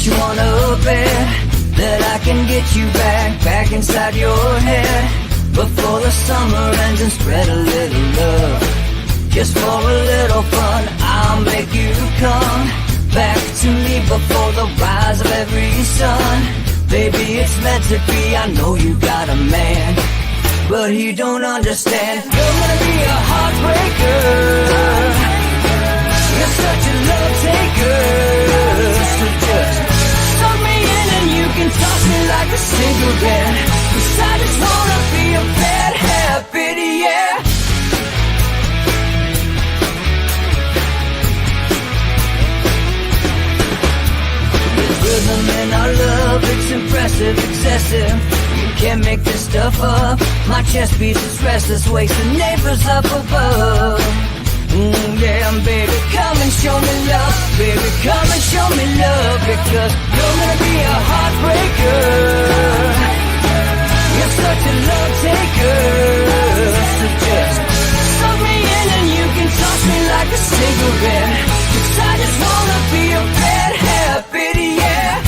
you wanna bet that I can get you back inside your head before the summer ends, and spread a little love. Just for a little fun, I'll make you come back to me before the rise of every sun. Baby, it's meant to be. I know you got a man, but he don't understand. You're gonna be a heartbreaker. You're such a love taker. So just suck me in and you can toss me like a cigarette. 'Cause I just wanna be a bad habit, yeah. There's rhythm in our love, it's impressive, excessive. You can't make this stuff up. My chest beats, it's restless, wakes the neighbors up above. Yeah, baby, come and show me love. Baby, come and show me love. Because you're gonna be a heartbreaker. You're such a love taker. So just suck me in and you can toss me like a cigarette. 'Cause I just wanna be a bad habit, yeah.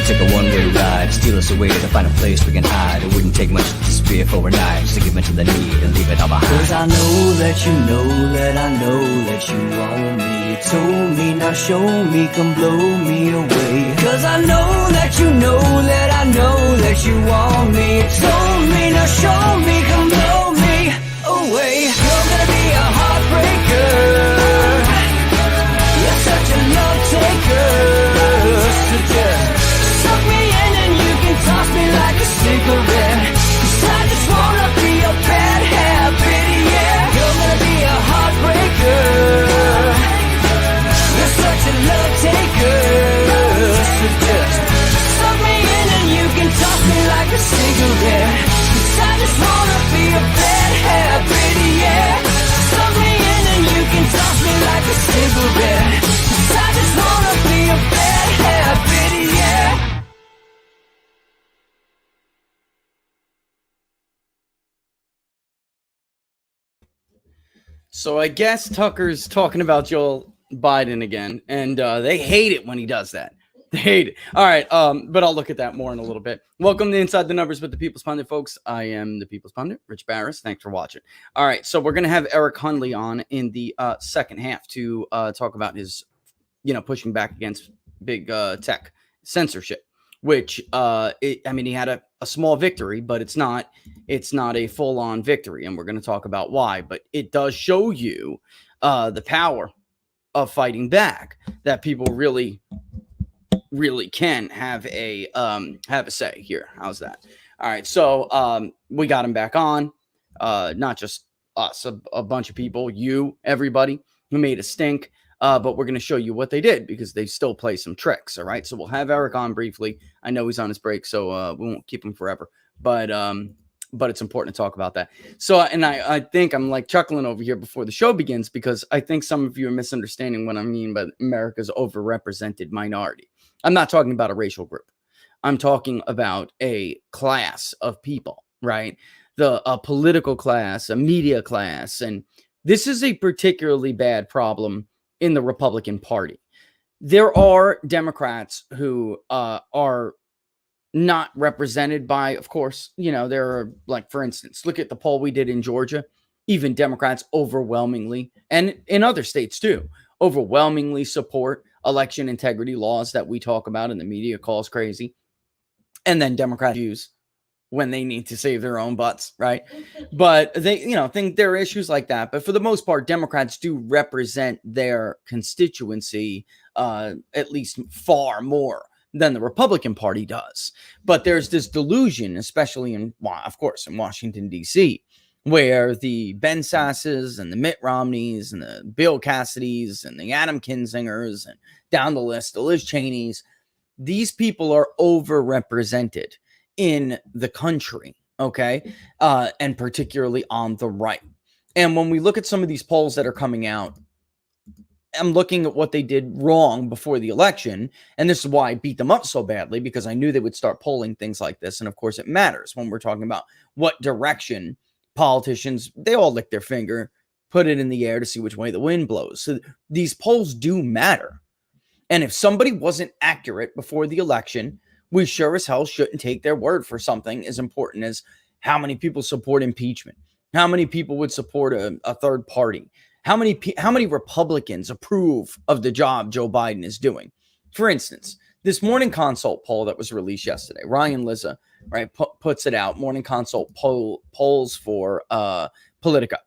Take a one-way ride, steal us away to find a place we can hide. It wouldn't take much to disappear for a night, just to give in to the need and leave it all behind. 'Cause I know that you know that I know that you want me. You told me, now show me, come blow me away. 'Cause I know that you know that I know that you want me. You told me, now show me, come blow me away. You're gonna be a heartbreaker. You're such a love taker. So just suck me in and you can toss me like a cigarette. 'Cause I just wanna be a bad habit, yeah. You're gonna be a heartbreaker. You're such a love taker. So just suck me in and you can toss me like a cigarette. 'Cause I just wanna be a bad habit, yeah. Suck me in and you can toss me like a cigarette. 'Cause I just wanna be a bad habit, yeah. So I guess Tucker's talking about Joe Biden again, and they hate it when he does that. They hate it. All right, but I'll look at that more in a little bit. Welcome to Inside the Numbers with the People's Pundit, folks. I am the People's Pundit, Rich Barris. Thanks for watching. All right, so we're going to have Eric Hunley on in the second half to talk about his, pushing back against big tech censorship, which, he had a small victory, but it's not a full-on victory, and we're going to talk about why. But it does show you the power of fighting back, that people really can have a say here. How's that? All right, so we got him back on, not just us, a bunch of people, everybody who made a stink. But we're going to show you what they did, because they still play some tricks. All right. So we'll have Eric on briefly. I know he's on his break, so we won't keep him forever. But it's important to talk about that. So, and I think I'm like chuckling over here before the show begins, because I think some of you are misunderstanding what I mean by America's overrepresented minority. I'm not talking about a racial group. I'm talking about a class of people, right? A political class, a media class. And this is a particularly bad problem in the Republican Party. There are Democrats who are not represented by, of course, there are, like, for instance, look at the poll we did in Georgia. Even Democrats overwhelmingly, and in other states too, overwhelmingly support election integrity laws that we talk about and the media calls crazy. And then Democrats use when they need to save their own butts, right? But they, think there are issues like that. But for the most part, Democrats do represent their constituency at least far more than the Republican Party does. But there's this delusion, especially of course, in Washington, D.C., where the Ben Sasses and the Mitt Romneys and the Bill Cassidys and the Adam Kinzingers and down the list, the Liz Cheneys, these people are overrepresented in the country, okay? And particularly on the right. And when we look at some of these polls that are coming out, I'm looking at what they did wrong before the election, and this is why I beat them up so badly, because I knew they would start polling things like this. And of course, it matters when we're talking about what direction politicians, they all lick their finger, put it in the air to see which way the wind blows. So these polls do matter. And if somebody wasn't accurate before the election, we sure as hell shouldn't take their word for something as important as how many people support impeachment, how many people would support a third party, how many Republicans approve of the job Joe Biden is doing. For instance, this Morning Consult poll that was released yesterday, Ryan Lizza, right, puts it out. Morning Consult polls for Politica.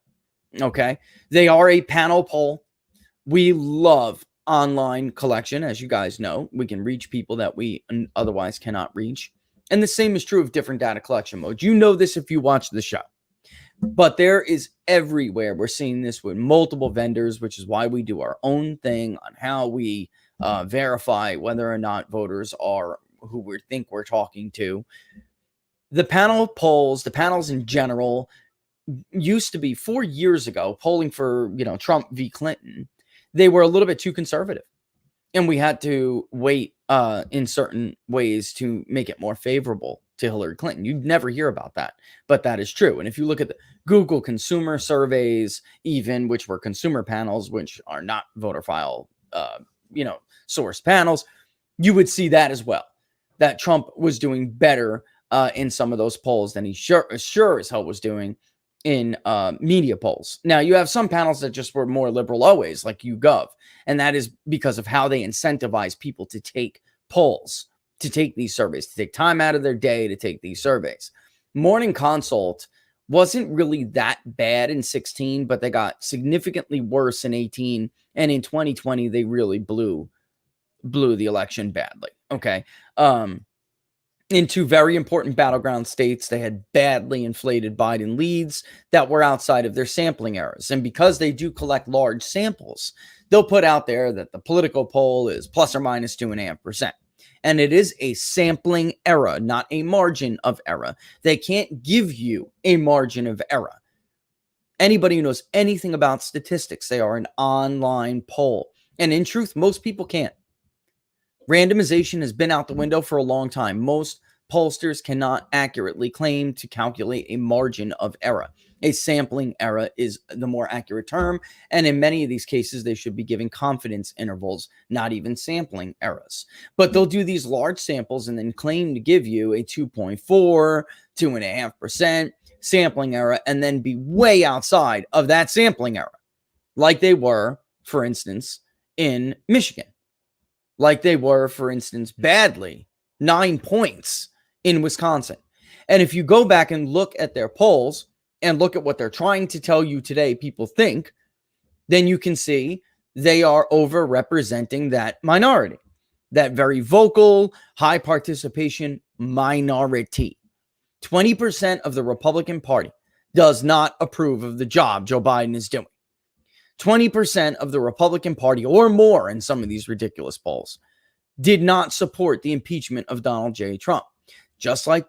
Okay, they are a panel poll. We love online collection, as you guys know. We can reach people that we otherwise cannot reach, and the same is true of different data collection modes. You know this if you watch the show. But there is everywhere. We're seeing this with multiple vendors, which is why we do our own thing on how we verify whether or not voters are who we think we're talking to. The panel polls, the panels in general, used to be 4 years ago, polling for, Trump v. Clinton. They were a little bit too conservative, and we had to wait in certain ways to make it more favorable to Hillary Clinton. You'd never hear about that, but that is true. And if you look at the Google consumer surveys, even, which were consumer panels, which are not voter file, source panels, you would see that as well, that Trump was doing better in some of those polls than he sure as hell was doing in media polls. Now, you have some panels that just were more liberal always, like YouGov, and that is because of how they incentivize people to take polls, to take these surveys, to take time out of their day to take these surveys. Morning Consult wasn't really that bad in 16, but they got significantly worse in 18, and in 2020 they really blew the election badly. Okay. In two very important battleground states, they had badly inflated Biden leads that were outside of their sampling errors. And because they do collect large samples, they'll put out there that the political poll is plus or minus 2.5%. And it is a sampling error, not a margin of error. They can't give you a margin of error. Anybody who knows anything about statistics, they are an online poll. And in truth, most people can't. Randomization has been out the window for a long time. Most pollsters cannot accurately claim to calculate a margin of error. A sampling error is the more accurate term, and in many of these cases, they should be giving confidence intervals, not even sampling errors. But they'll do these large samples and then claim to give you a 2.4, 2.5% sampling error, and then be way outside of that sampling error, like they were, for instance, in Michigan. Like they were, for instance, badly 9 points in Wisconsin. And if you go back and look at their polls and look at what they're trying to tell you today, people think, then you can see they are overrepresenting that minority, that very vocal, high participation minority. 20% of the Republican Party does not approve of the job Joe Biden is doing. 20% of the Republican Party or more in some of these ridiculous polls did not support the impeachment of Donald J. Trump. Just like,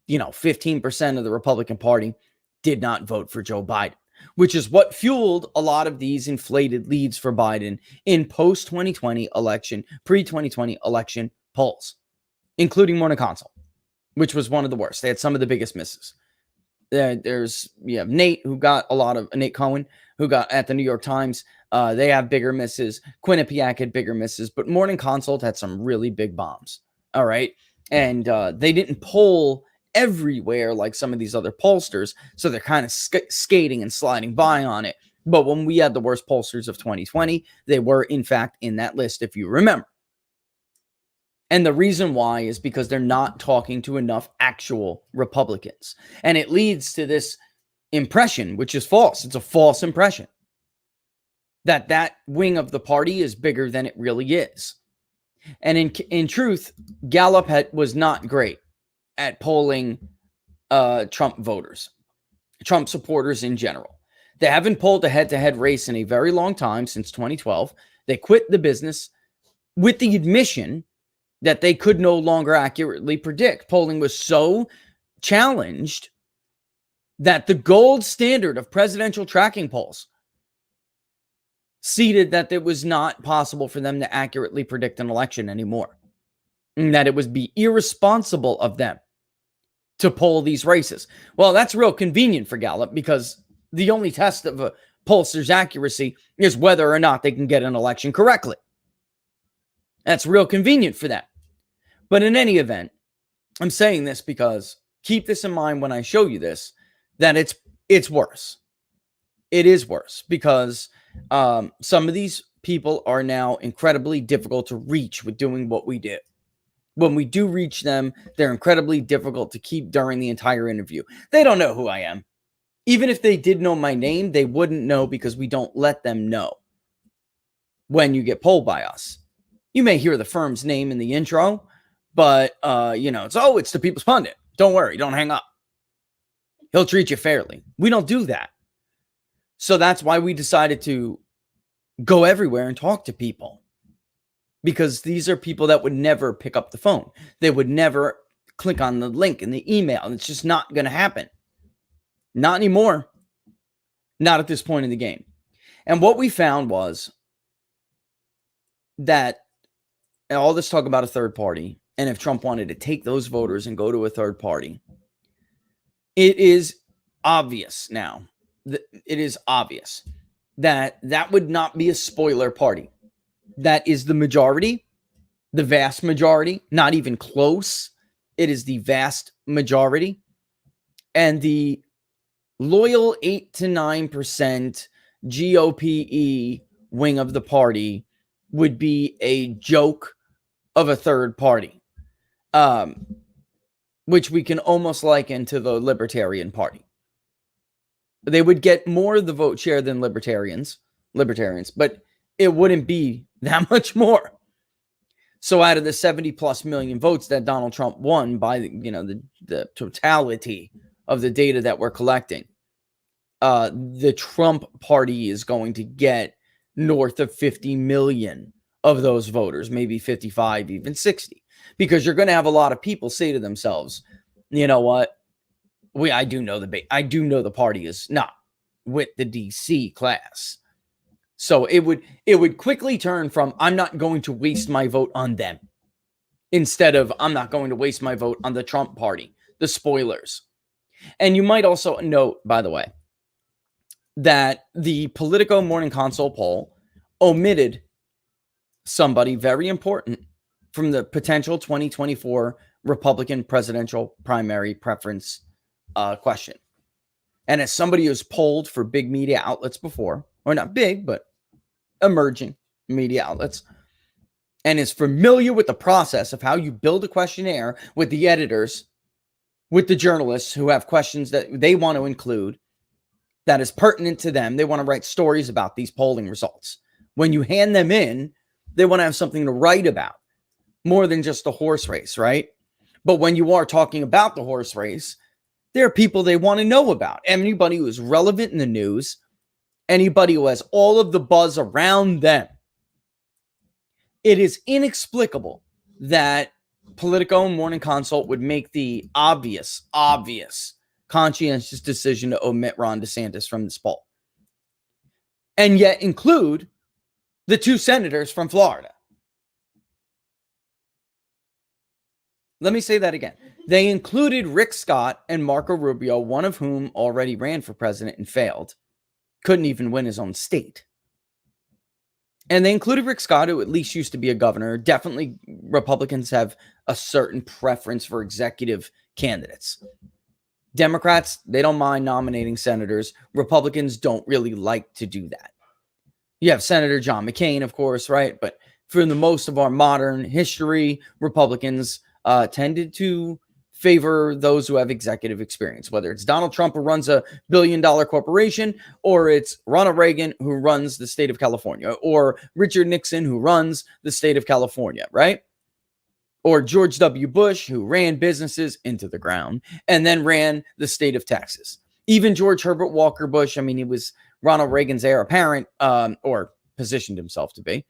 15% of the Republican Party did not vote for Joe Biden, which is what fueled a lot of these inflated leads for Biden in post-2020 election, pre-2020 election polls, including Morning Consult, which was one of the worst. They had some of the biggest misses. There's Nate Cohen, who got at the New York Times. They have bigger misses. Quinnipiac had bigger misses, but Morning Consult had some really big bombs. All right. And they didn't poll everywhere like some of these other pollsters. So they're kind of skating and sliding by on it. But when we had the worst pollsters of 2020, they were in fact in that list, if you remember. And the reason why is because they're not talking to enough actual Republicans. And it leads to this impression, which is false. It's a false impression that wing of the party is bigger than it really is. And in truth, Gallup was not great at polling Trump voters, Trump supporters in general. They haven't polled a head-to-head race in a very long time, since 2012. They quit the business with the admission that they could no longer accurately predict. Polling was so challenged that the gold standard of presidential tracking polls, ceded that it was not possible for them to accurately predict an election anymore, and that it would be irresponsible of them to poll these races. Well, that's real convenient for Gallup, because the only test of a pollster's accuracy is whether or not they can get an election correctly. That's real convenient for them. But in any event, I'm saying this because keep this in mind when I show you this, that it's worse. It is worse because some of these people are now incredibly difficult to reach with doing what we do. When we do reach them, they're incredibly difficult to keep during the entire interview. They don't know who I am. Even if they did know my name, they wouldn't know, because we don't let them know when you get polled by us. You may hear the firm's name in the intro, but, it's the People's Pundit. Don't worry. Don't hang up. He'll treat you fairly. We don't do that. So that's why we decided to go everywhere and talk to people, because these are people that would never pick up the phone. They would never click on the link in the email. It's just not going to happen. Not anymore. Not at this point in the game. And what we found was that all this talk about a third party, and if Trump wanted to take those voters and go to a third party, it is obvious now. It is obvious that that would not be a spoiler party. That is the majority, the vast majority, not even close. It is the vast majority. And the loyal 8 to 9% GOP wing of the party would be a joke of a third party, which we can almost liken to the Libertarian Party. They would get more of the vote share than libertarians, but it wouldn't be that much more. So out of the 70 plus million votes that Donald Trump won by the totality of the data that we're collecting, the Trump party is going to get north of 50 million of those voters, maybe 55, even 60, because you're going to have a lot of people say to themselves, you know what? I do know the party is not with the DC class. So it would quickly turn from, I'm not going to waste my vote on them, instead of, I'm not going to waste my vote on the Trump party, the spoilers. And you might also note, by the way, that the Politico Morning Consult poll omitted somebody very important from the potential 2024 Republican presidential primary preference question. And as somebody who's polled for big media outlets before, or not big, but emerging media outlets, and is familiar with the process of how you build a questionnaire with the editors, with the journalists who have questions that they want to include that is pertinent to them. They want to write stories about these polling results. When you hand them in, they want to have something to write about, more than just the horse race, right? But when you are talking about the horse race, there are people they want to know about. Anybody who is relevant in the news, anybody who has all of the buzz around them. It is inexplicable that Politico and Morning Consult would make the obvious, conscientious decision to omit Ron DeSantis from this poll, and yet include the two senators from Florida. Let me say that again. They included Rick Scott and Marco Rubio, one of whom already ran for president and failed. Couldn't even win his own state. And they included Rick Scott, who at least used to be a governor. Definitely Republicans have a certain preference for executive candidates. Democrats, they don't mind nominating senators. Republicans don't really like to do that. You have Senator John McCain, of course, right? But for the most of our modern history, Republicans tended to favor those who have executive experience, whether it's Donald Trump, who runs a billion-dollar corporation, or it's Ronald Reagan, who runs the state of California, or Richard Nixon, who runs the state of California, right? Or George W. Bush, who ran businesses into the ground and then ran the state of Texas. Even George Herbert Walker Bush, I mean, he was Ronald Reagan's heir apparent, or positioned himself to be,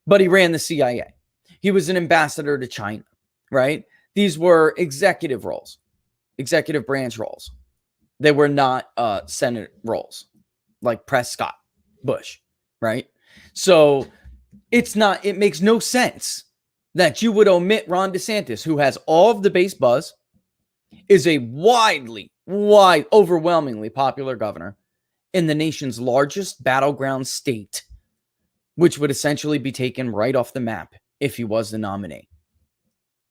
but he ran the CIA. He was an ambassador to China, right? These were executive roles, executive branch roles. They were not Senate roles like Prescott Bush, right? So it makes no sense that you would omit Ron DeSantis, who has all of the base buzz, is a overwhelmingly popular governor in the nation's largest battleground state, which would essentially be taken right off the map if he was the nominee.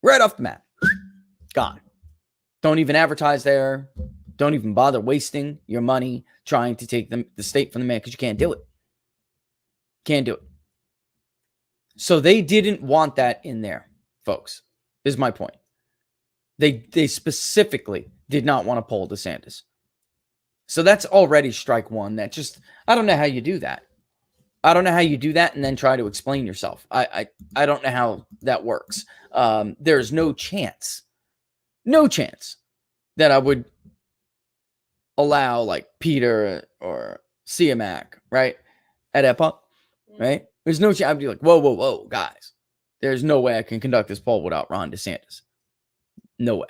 Right off the map. Gone. Don't even advertise there. Don't even bother wasting your money trying to take the state from the man, because you can't do it. Can't do it. So they didn't want that in there, folks, is my point. They specifically did not want to poll DeSantis. So that's already strike one. That just, I don't know how you do that. I don't know how you do that and then try to explain yourself. I don't know how that works. There's no chance that I would allow like Peter or CMAC, right, at EPA, right? There's no chance. I'd be like, whoa, guys. There's no way I can conduct this poll without Ron DeSantis. No way.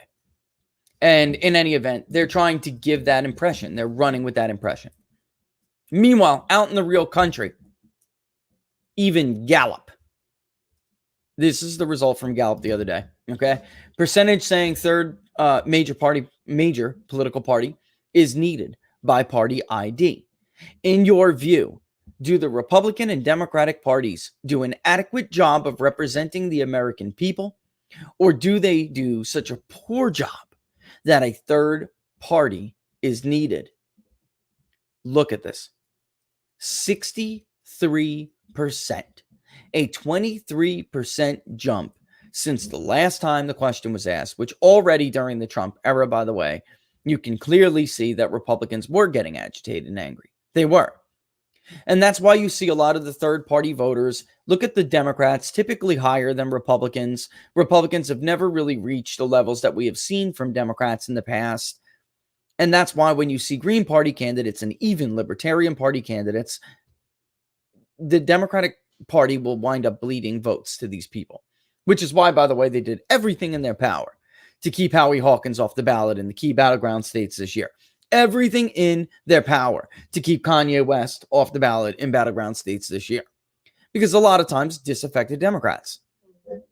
And in any event, they're trying to give that impression. They're running with that impression. Meanwhile, out in the real country, even Gallup. This is the result from Gallup the other day. Okay. Percentage saying third major political party is needed by party ID. In your view, do the Republican and Democratic parties do an adequate job of representing the American people, or do they do such a poor job that a third party is needed? Look at this. 63%, a 23% jump since the last time the question was asked, which already during the Trump era, by the way, you can clearly see that Republicans were getting agitated and angry. They were. And that's why you see a lot of the third party voters look at the Democrats, typically higher than Republicans. Republicans have never really reached the levels that we have seen from Democrats in the past. And that's why when you see Green Party candidates and even Libertarian Party candidates, the Democratic Party will wind up bleeding votes to these people, which is why, by the way, they did everything in their power to keep Howie Hawkins off the ballot in the key battleground states this year. Everything in their power to keep Kanye West off the ballot in battleground states this year. Because a lot of times disaffected Democrats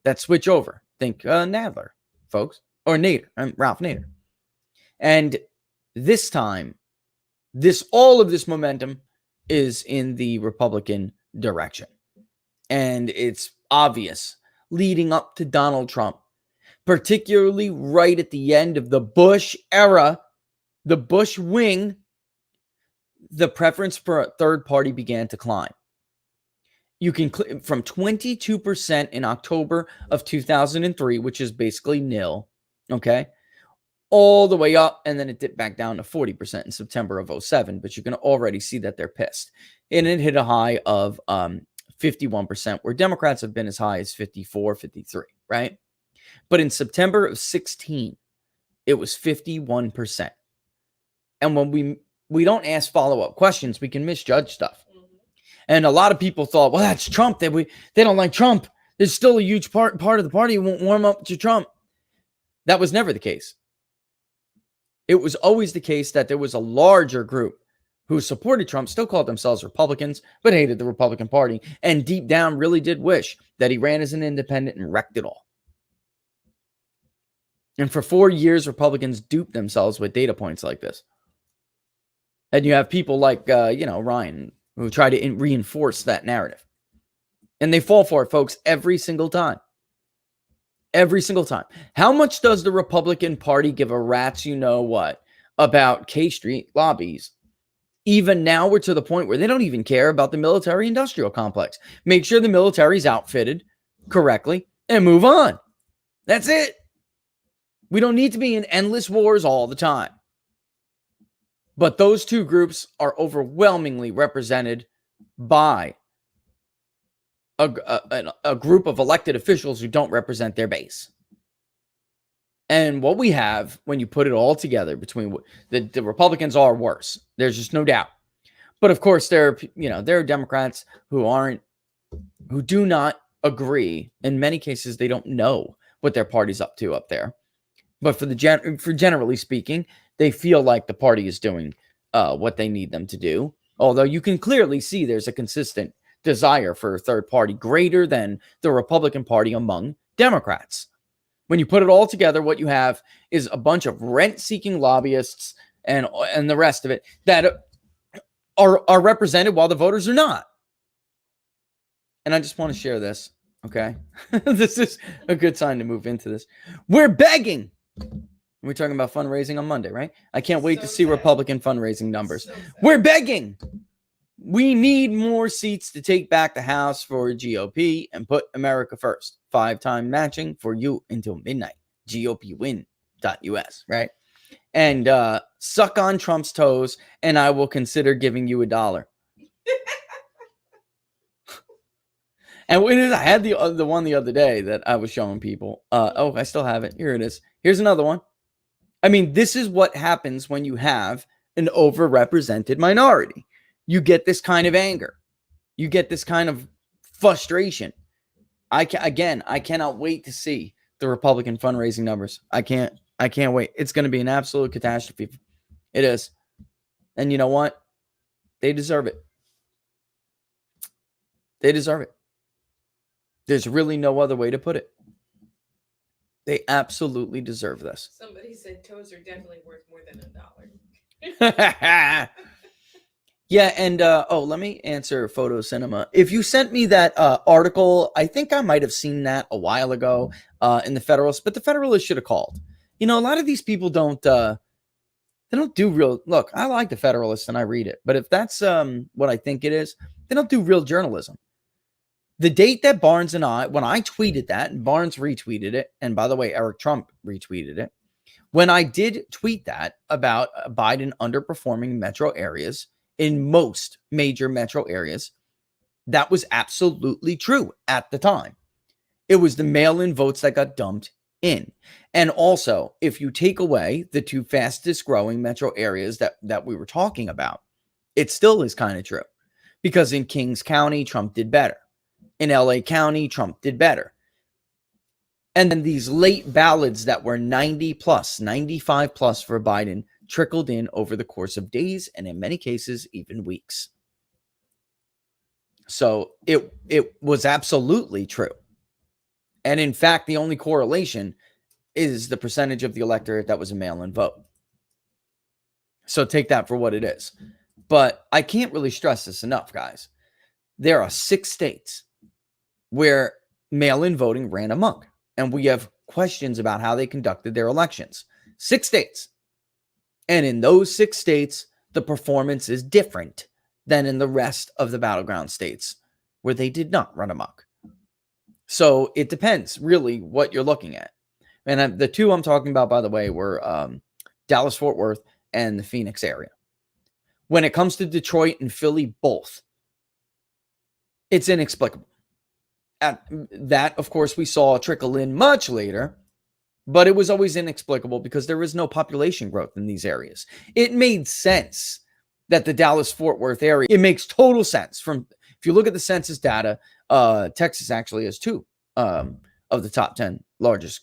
that switch over. Think Nadler, folks, or Nader, Ralph Nader. And this time, all of this momentum is in the Republican direction. And it's obvious leading up to Donald Trump, particularly right at the end of the Bush era, the Bush wing, the preference for a third party began to climb. You can from 22% in October of 2003, which is basically nil, okay, all the way up, and then it dipped back down to 40% in September of 2007, but you can already see that they're pissed. And it hit a high of 51%, where Democrats have been as high as 54, 53, right? But in September of 16, it was 51%. And when we don't ask follow-up questions, we can misjudge stuff. And a lot of people thought, well, that's Trump. They don't like Trump. There's still a huge part of the party who won't warm up to Trump. That was never the case. It was always the case that there was a larger group who supported Trump, still called themselves Republicans, but hated the Republican Party, and deep down really did wish that he ran as an independent and wrecked it all. And for 4 years, Republicans duped themselves with data points like this. And you have people like, Ryan, who try to reinforce that narrative. And they fall for it, folks, every single time. Every single time. How much does the Republican Party give a rat's you-know-what about K Street lobbies? Even now, we're to the point where they don't even care about the military-industrial complex. Make sure the military's outfitted correctly and move on. That's it. We don't need to be in endless wars all the time. But those two groups are overwhelmingly represented by a group of elected officials who don't represent their base. And what we have, when you put it all together, between the Republicans are worse. There's just no doubt. But of course, there are Democrats who do not agree. In many cases, they don't know what their party's up to up there. But for generally speaking, they feel like the party is doing what they need them to do. Although you can clearly see there's a consistent desire for a third party greater than the Republican Party among Democrats. When you put it all together, what you have is a bunch of rent-seeking lobbyists and the rest of it that are represented while the voters are not. And I just want to share this, okay? This is a good sign to move into this. We're begging. We're talking about fundraising on Monday, right? I can't wait to see Republican fundraising numbers. We're begging. We need more seats to take back the House for GOP and put America first. 5-time matching for you until midnight. GOPwin.us, right? And suck on Trump's toes, and I will consider giving you $1. And I had the one the other day that I was showing people. Oh, I still have it. Here it is. Here's another one. I mean, this is what happens when you have an overrepresented minority. You get this kind of anger. You get this kind of frustration. I cannot wait to see the Republican fundraising numbers. I can't wait. It's going to be an absolute catastrophe. It is. And you know what? They deserve it. They deserve it. There's really no other way to put it. They absolutely deserve this. Somebody said toes are definitely worth more than $1. Yeah, and let me answer Photo Cinema. If you sent me that article, I think I might have seen that a while ago in the Federalist, but the Federalist should have called. You know, a lot of these people don't do real. Look, I like the Federalist and I read it, but if that's what I think it is, they don't do real journalism. The date that Barnes and when I tweeted that, and Barnes retweeted it, and by the way, Eric Trump retweeted it. When I did tweet that about Biden underperforming metro areas in most major metro areas, that was absolutely true at the time. It was the mail-in votes that got dumped in. And also, if you take away the two fastest growing metro areas that we were talking about, it still is kind of true. Because in Kings County, Trump did better. In LA County, Trump did better. And then these late ballots that were 90 plus, 95 plus for Biden trickled in over the course of days and in many cases, even weeks. So it was absolutely true. And in fact, the only correlation is the percentage of the electorate that was a mail-in vote. So take that for what it is. But I can't really stress this enough, guys. There are 6 states where mail-in voting ran amok. And we have questions about how they conducted their elections. 6 states. And in those 6 states, the performance is different than in the rest of the battleground states where they did not run amok. So it depends really what you're looking at. And the 2 I'm talking about, by the way, were Dallas-Fort Worth and the Phoenix area. When it comes to Detroit and Philly, both, it's inexplicable. That, of course, we saw trickle in much later, but it was always inexplicable because there is no population growth in these areas. It made sense that the Dallas-Fort Worth area, it makes total sense. If you look at the census data, Texas actually has 2 of the top 10 largest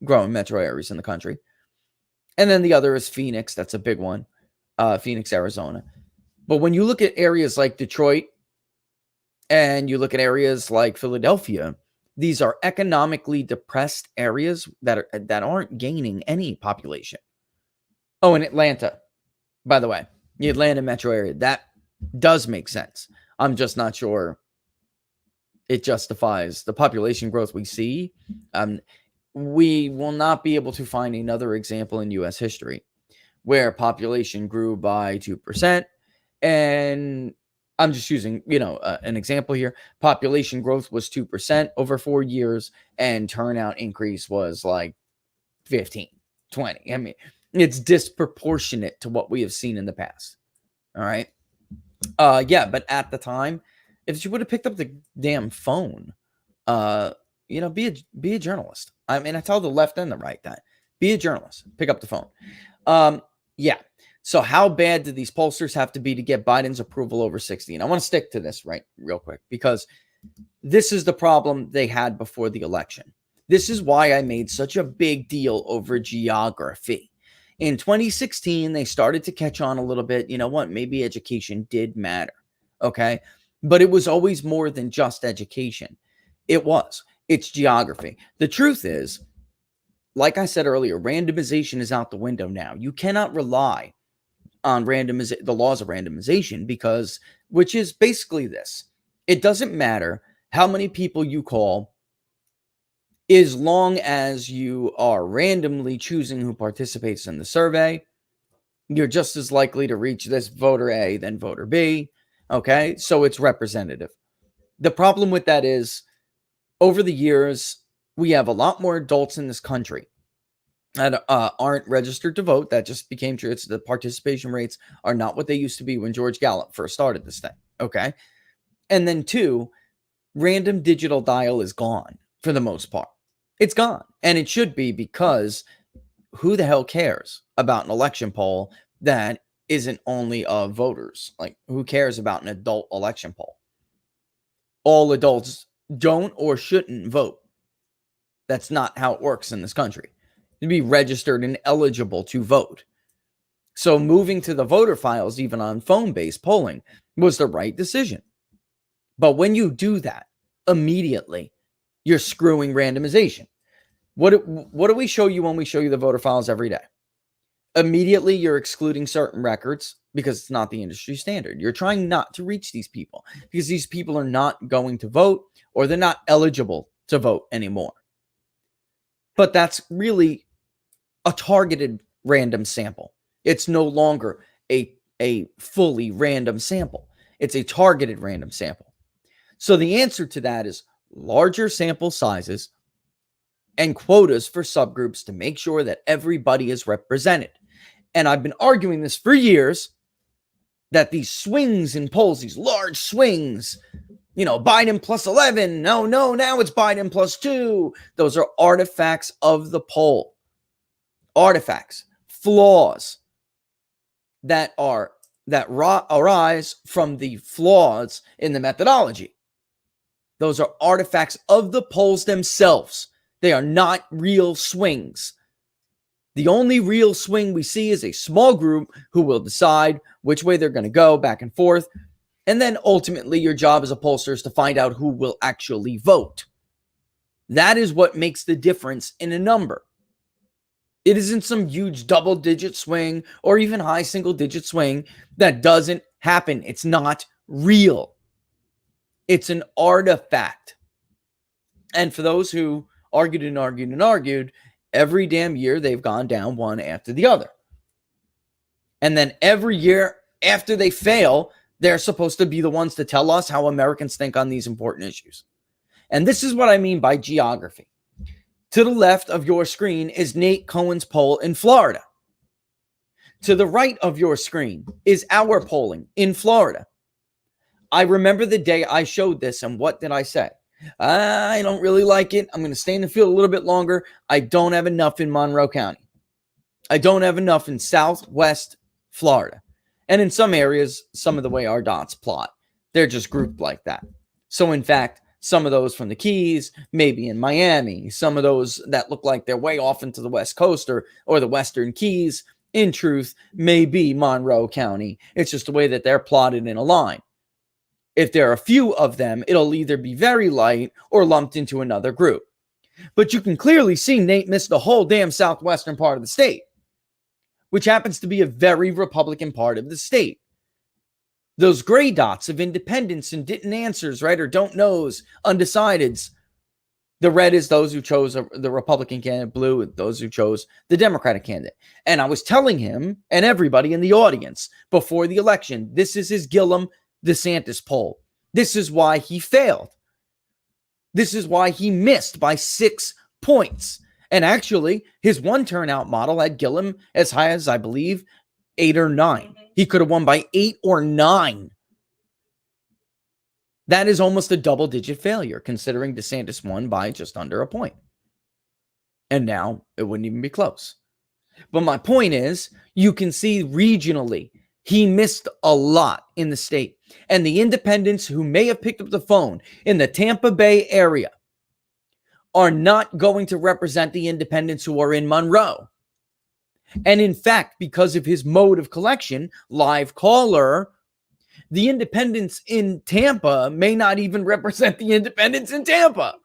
growing metro areas in the country. And then the other is Phoenix. That's a big one. Phoenix, Arizona. But when you look at areas like Detroit and you look at areas like Philadelphia, these are economically depressed areas that aren't gaining any population. Oh, and Atlanta, by the way, the Atlanta metro area, that does make sense. I'm just not sure it justifies the population growth we see. We will not be able to find another example in U.S. history where population grew by 2%. And I'm just using, an example here. Population growth was 2% over 4 years, and turnout increase was like 15, 20. I mean, it's disproportionate to what we have seen in the past. All right. But at the time, if you would have picked up the damn phone, be a journalist. I mean, I tell the left and the right that. Be a journalist. Pick up the phone. So how bad do these pollsters have to be to get Biden's approval over 60? And I want to stick to this real quick, because this is the problem they had before the election. This is why I made such a big deal over geography. In 2016, they started to catch on a little bit. You know what? Maybe education did matter. Okay. But it was always more than just education. It's geography. The truth is, like I said earlier, randomization is out the window now. You cannot rely on the laws of randomization, because, which is basically this: it doesn't matter how many people you call, as long as you are randomly choosing who participates in the survey. You're just as likely to reach this voter A than voter B. Okay, so it's representative. The problem with that is, over the years, we have a lot more adults in this country that aren't registered to vote. That just became true. It's the participation rates are not what they used to be when George Gallup first started this thing. Okay, and then 2, random digital dial is gone for the most part. It's gone, and it should be, because who the hell cares about an election poll that isn't only of voters? Like, who cares about an adult election poll? All adults don't or shouldn't vote. That's not how it works in this country. To be registered and eligible to vote. So moving to the voter files, even on phone-based polling, was the right decision. But when you do that, immediately, you're screwing randomization. What do we show you when we show you the voter files every day? Immediately, you're excluding certain records because it's not the industry standard. You're trying not to reach these people because these people are not going to vote, or they're not eligible to vote anymore. But that's really a targeted random sample. It's no longer a fully random sample. It's a targeted random sample. So the answer to that is larger sample sizes and quotas for subgroups to make sure that everybody is represented. And I've been arguing this for years, that these swings in polls, these large swings, Biden plus 11, no, now it's Biden plus 2. Those are artifacts of the poll. Artifacts, flaws that arise from the flaws in the methodology. Those are artifacts of the polls themselves. They are not real swings. The only real swing we see is a small group who will decide which way they're going to go back and forth. And then ultimately your job as a pollster is to find out who will actually vote. That is what makes the difference in a number. It isn't some huge double-digit swing or even high single-digit swing. That doesn't happen. It's not real. It's an artifact. And for those who argued, every damn year they've gone down one after the other. And then every year after they fail, they're supposed to be the ones to tell us how Americans think on these important issues. And this is what I mean by geography. To the left of your screen is Nate Cohen's poll in Florida. To the right of your screen is our polling in Florida. I remember the day I showed this, and what did I say? I don't really like it. I'm going to stay in the field a little bit longer. I don't have enough in Monroe County. I don't have enough in Southwest Florida. And in some areas, some of the way our dots plot, they're just grouped like that. So in fact, some of those from the Keys, maybe in Miami, some of those that look like they're way off into the West Coast or the Western Keys, in truth, may be Monroe County. It's just the way that they're plotted in a line. If there are a few of them, it'll either be very light or lumped into another group. But you can clearly see Nate missed the whole damn southwestern part of the state, which happens to be a very Republican part of the state. Those gray dots of independents and didn't answers, right, or don't knows, undecideds. The red is those who chose the Republican candidate, blue is those who chose the Democratic candidate. And I was telling him and everybody in the audience before the election, this is his Gillum DeSantis poll. This is why he failed. This is why he missed by 6 points. And actually, his one turnout model had Gillum as high as, I believe, 8 or 9. He could have won by 8 or 9. That is almost a double-digit failure, considering DeSantis won by just under a point. And now it wouldn't even be close. But my point is, you can see regionally, he missed a lot in the state. And the independents who may have picked up the phone in the Tampa Bay area are not going to represent the independents who are in Monroe. And in fact, because of his mode of collection, live caller, The independents in Tampa may not even represent the independents in Tampa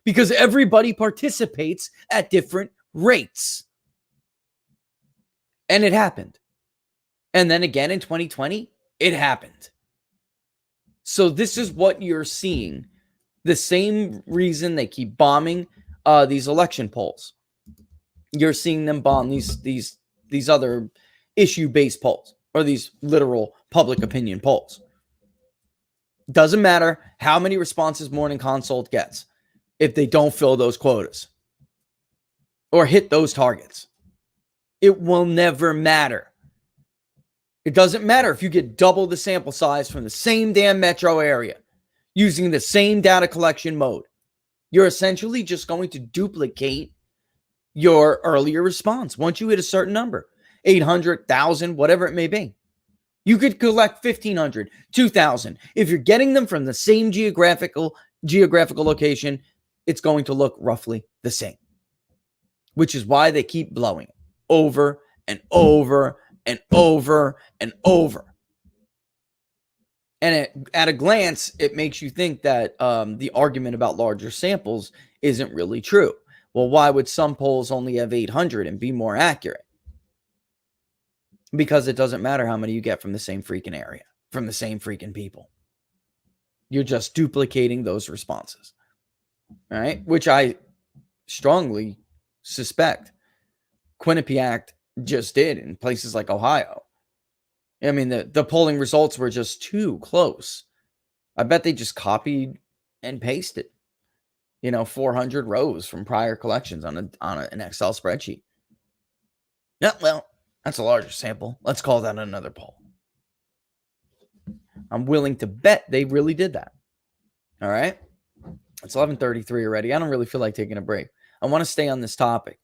because everybody participates at different rates. And it happened. And then again in 2020, it happened. So this is what you're seeing. The same reason they keep bombing these election polls. You're seeing them bomb these other issue-based polls or these literal public opinion polls. Doesn't matter how many responses Morning Consult gets if they don't fill those quotas or hit those targets. It will never matter. It doesn't matter if you get double the sample size from the same damn metro area using the same data collection mode. You're essentially just going to duplicate your earlier response once you hit a certain number, 800, 1,000, whatever it may be. You could collect 1,500, 2,000. If you're getting them from the same geographical location, it's going to look roughly the same, which is why they keep blowing over and over and over and over. And at a glance, it makes you think that the argument about larger samples isn't really true. Well, why would some polls only have 800 and be more accurate? Because it doesn't matter how many you get from the same freaking area, from the same freaking people. You're just duplicating those responses. All right? Which I strongly suspect Quinnipiac just did in places like Ohio. I mean, the polling results were just too close. I bet they just copied and pasted, 400 rows from prior collections on an Excel spreadsheet. Yeah, well, that's a larger sample. Let's call that another poll. I'm willing to bet they really did that. All right? It's 11:33 already. I don't really feel like taking a break. I want to stay on this topic.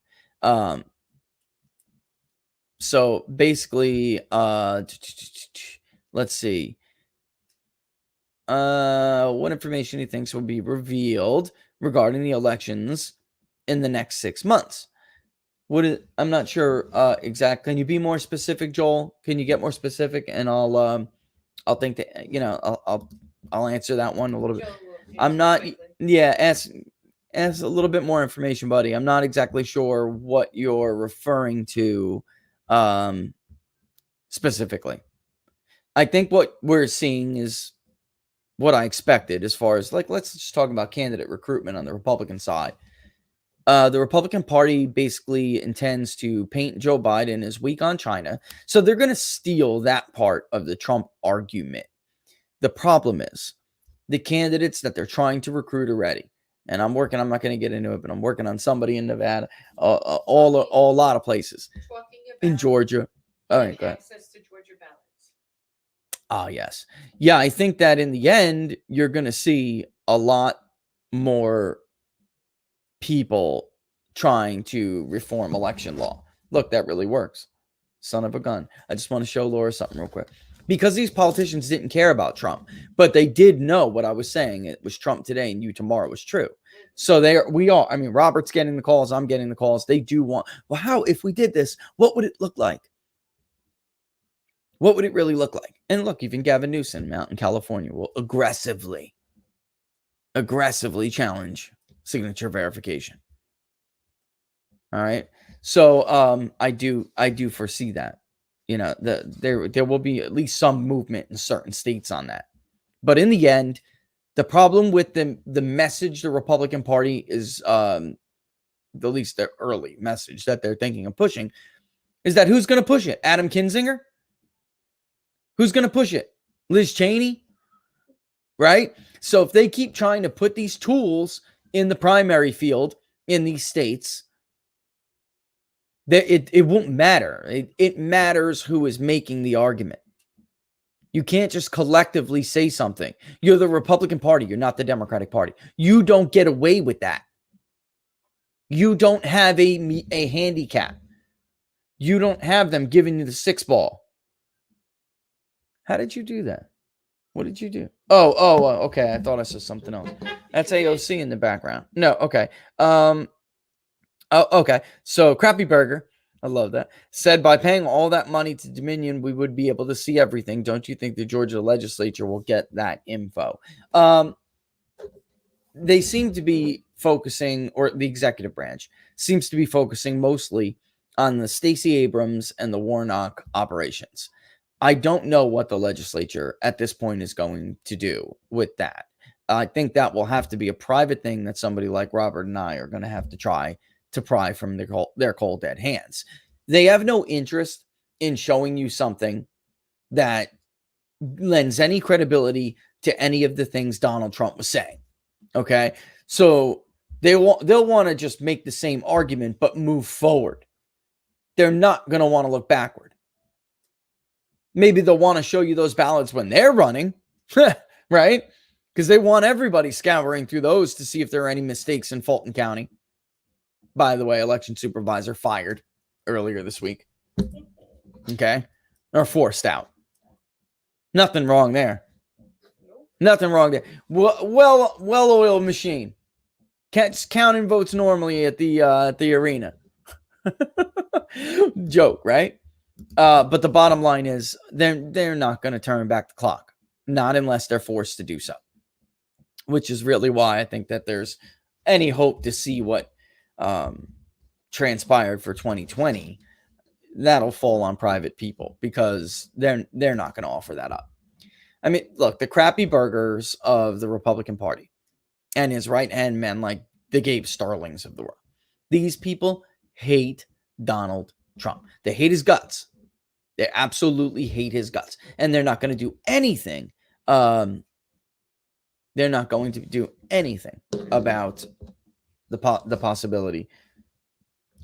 So basically, let's see. What information he thinks will be revealed regarding the elections in the next 6 months. I'm not sure exact. Can you be more specific, Joel? Can you get more specific? And I'll think that I'll answer that one a little bit. I'm not. Yeah, ask a little bit more information, buddy. I'm not exactly sure what you're referring to specifically. I think what we're seeing is what I expected as far as, let's just talk about candidate recruitment on the Republican side. The Republican Party basically intends to paint Joe Biden as weak on China. So they're going to steal that part of the Trump argument. The problem is the candidates that they're trying to recruit already. And I'm not going to get into it, but I'm working on somebody in Nevada, a lot of places. In Georgia. All right, go ahead. Access to Georgia ballots. Ah, yes. Yeah, I think that in the end, you're going to see a lot more people trying to reform election law. Look, that really works. Son of a gun. I just want to show Laura something real quick. Because these politicians didn't care about Trump, but they did know what I was saying. It was Trump today and you tomorrow was true. So Robert's getting the calls. I'm getting the calls. They do want, well, how, if we did this, what would it look like? What would it really look like? And look, even Gavin Newsom out in California will aggressively challenge signature verification. All right. So I do foresee that. There will be at least some movement in certain states on that. But in the end, the problem with the message the Republican Party is, at least the early message that they're thinking of pushing, is that who's going to push it? Adam Kinzinger? Who's going to push it? Liz Cheney? Right? So if they keep trying to put these tools in the primary field in these states, it won't matter. It matters who is making the argument. You can't just collectively say something. You're the Republican Party. You're not the Democratic Party. You don't get away with that. You don't have a handicap. You don't have them giving you the 6-ball. How did you do that? What did you do? Oh, okay. I thought I saw something else. That's AOC in the background. No, okay. Okay. So Crappy Burger I love that. Said by paying all that money to Dominion, we would be able to see everything. Don't you think the Georgia legislature will get that info? They seem to be focusing, or the executive branch seems to be focusing mostly on the Stacey Abrams and the Warnock operations. I don't know what the legislature at this point is going to do with that. I think that will have to be a private thing that somebody like Robert and I are going to have to try to pry from their cold dead hands. They have no interest in showing you something that lends any credibility to any of the things Donald Trump was saying. Okay, so they'll want to just make the same argument but move forward. They're not going to want to look backward. Maybe they'll want to show you those ballots when they're running, right? Because they want everybody scouring through those to see if there are any mistakes in Fulton County. By the way, election supervisor fired earlier this week. Okay, or forced out. Nothing wrong there. Nothing wrong there. Well-oiled machine. Counting votes normally at the arena. Joke, right? But the bottom line is they're not going to turn back the clock, not unless they're forced to do so. Which is really why I think that there's any hope to see what transpired for 2020. That'll fall on private people because they're not going to offer that up. I mean, look, the crappy burgers of the Republican Party and his right-hand men like the Gabe Starlings of the world. These people hate Donald Trump. They hate his guts. They absolutely hate his guts. And they're not going to do anything. They're not going to do anything about the possibility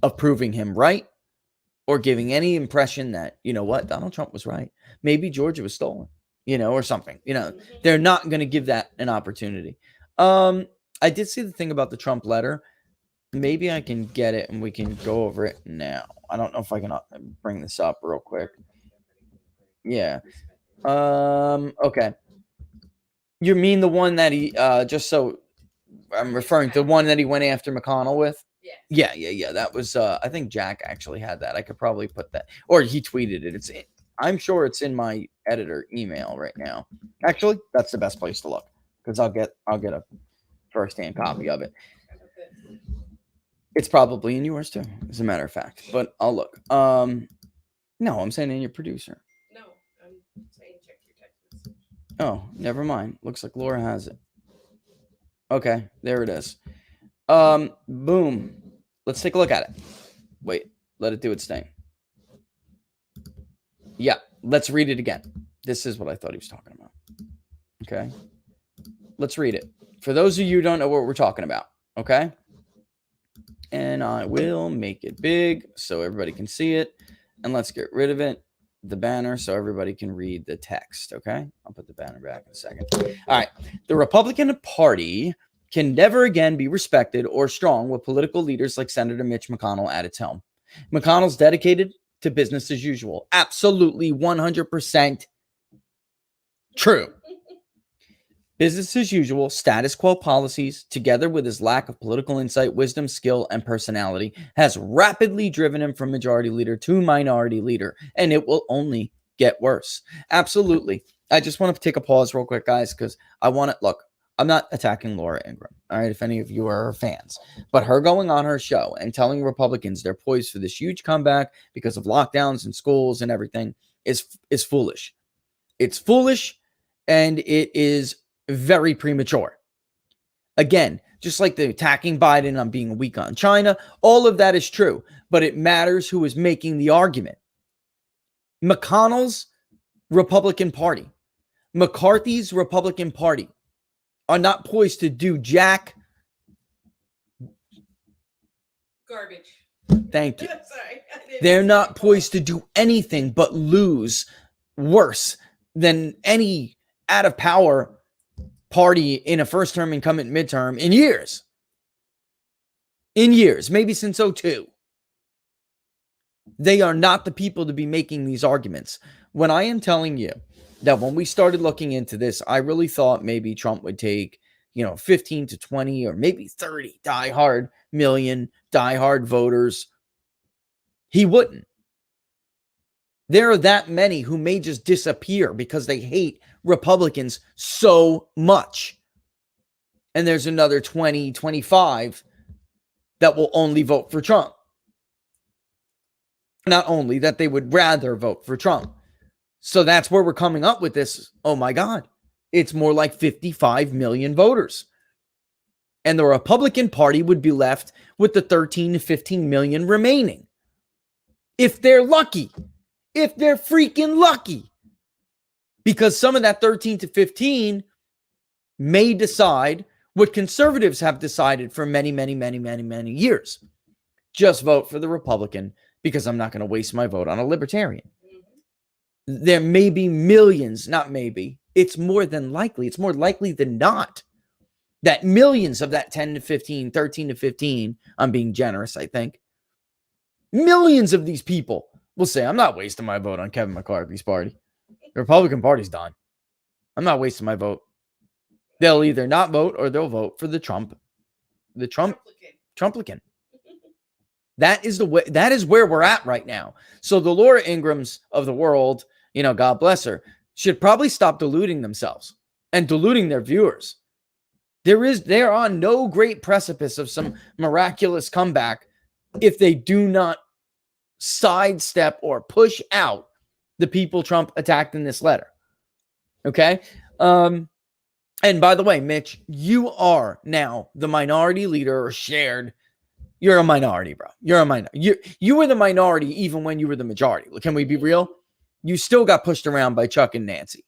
of proving him right or giving any impression that, you know what, Donald Trump was right. Maybe Georgia was stolen. Or something, they're not going to give that an opportunity. I did see the thing about the Trump letter. Maybe I can get it and we can go over it now. I don't know if I can bring this up real quick. Yeah. Okay. You mean the one that he, just so I'm referring to the one that he went after McConnell with? Yeah. That was, I think Jack actually had that. I could probably put that, or he tweeted it. I'm sure it's in my editor email right now. Actually, that's the best place to look because I'll get a first-hand copy of it. It's probably in yours too, as a matter of fact. But I'll look. No, I'm saying in your producer. No, I'm saying check your text message. Oh, never mind. Looks like Laura has it. Okay, there it is. Boom. Let's take a look at it. Wait, let it do its thing. Yeah, let's read it again. This is what I thought he was talking about. Okay. Let's read it. For those of you who don't know what we're talking about. Okay. And I will make it big so everybody can see it. And let's get rid of it, the banner, so everybody can read the text. Okay. I'll put the banner back in a second. All right. The Republican Party can never again be respected or strong with political leaders like Senator Mitch McConnell at its helm. McConnell's dedicated to business as usual. Absolutely 100% true. Business as usual, status quo policies, together with his lack of political insight, wisdom, skill, and personality, has rapidly driven him from majority leader to minority leader, and it will only get worse. Absolutely. I just want to take a pause real quick, guys, because I want to look. I'm not attacking Laura Ingraham, all right, if any of you are her fans. But her going on her show and telling Republicans they're poised for this huge comeback because of lockdowns and schools and everything is foolish. It's foolish, and it is very premature. Again, just like the attacking Biden on being weak on China, all of that is true, but it matters who is making the argument. McConnell's Republican Party, McCarthy's Republican Party are not poised to do jack. Garbage. Thank you. Sorry. They're not poised to do anything but lose worse than any out of power party in a first term incumbent midterm in years. In years, maybe since 2002. They are not the people to be making these arguments. When I am telling you that when we started looking into this, I really thought maybe Trump would take, 15 to 20 or maybe 30 diehard voters He wouldn't. There are that many who may just disappear because they hate Republicans so much. And there's another 20, 25 that will only vote for Trump. Not only that, they would rather vote for Trump. So that's where we're coming up with this. Oh my God. It's more like 55 million voters. And the Republican Party would be left with the 13 to 15 million remaining. If they're lucky. If they're freaking lucky. Because some of that 13 to 15 may decide what conservatives have decided for many, many, many, many, many years. Just vote for the Republican because I'm not going to waste my vote on a libertarian. There may be millions, not maybe. It's more than likely. It's more likely than not that millions of that 10 to 15, 13 to 15, I'm being generous, I think. Millions of these people will say, I'm not wasting my vote on Kevin McCarthy's party. The Republican Party's done. I'm not wasting my vote. They'll either not vote or they'll vote for the Trumplican. That is the way. That is where we're at right now. So the Laura Ingrams of the world, God bless her, should probably stop deluding themselves and deluding their viewers. They're on no great precipice of some miraculous comeback if they do not sidestep or push out the people Trump attacked in this letter. Okay? And by the way, Mitch, you are now the minority leader or shared. You're a minority, bro. You're a minority. You were the minority even when you were the majority. Can we be real? You still got pushed around by Chuck and Nancy.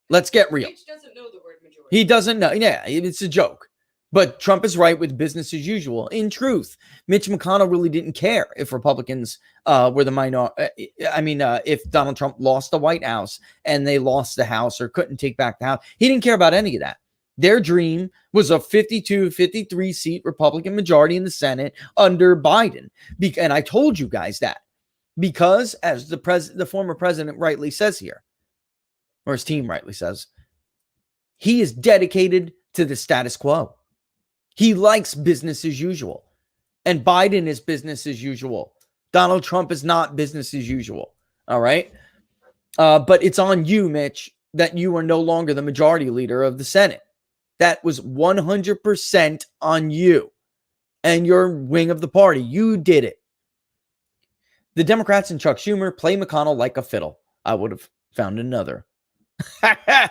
Let's get real. Mitch doesn't know the word majority. He doesn't know. Yeah, it's a joke. But Trump is right with business as usual. In truth, Mitch McConnell really didn't care if Republicans were the minority. If Donald Trump lost the White House and they lost the House or couldn't take back the House. He didn't care about any of that. Their dream was a 52, 53 seat Republican majority in the Senate under Biden. And I told you guys that because, as the former president rightly says here, or his team rightly says, he is dedicated to the status quo. He likes business as usual. And Biden is business as usual. Donald Trump is not business as usual. All right? But it's on you, Mitch, that you are no longer the majority leader of the Senate. That was 100% on you and your wing of the party. You did it. The Democrats and Chuck Schumer play McConnell like a fiddle. I would have found another.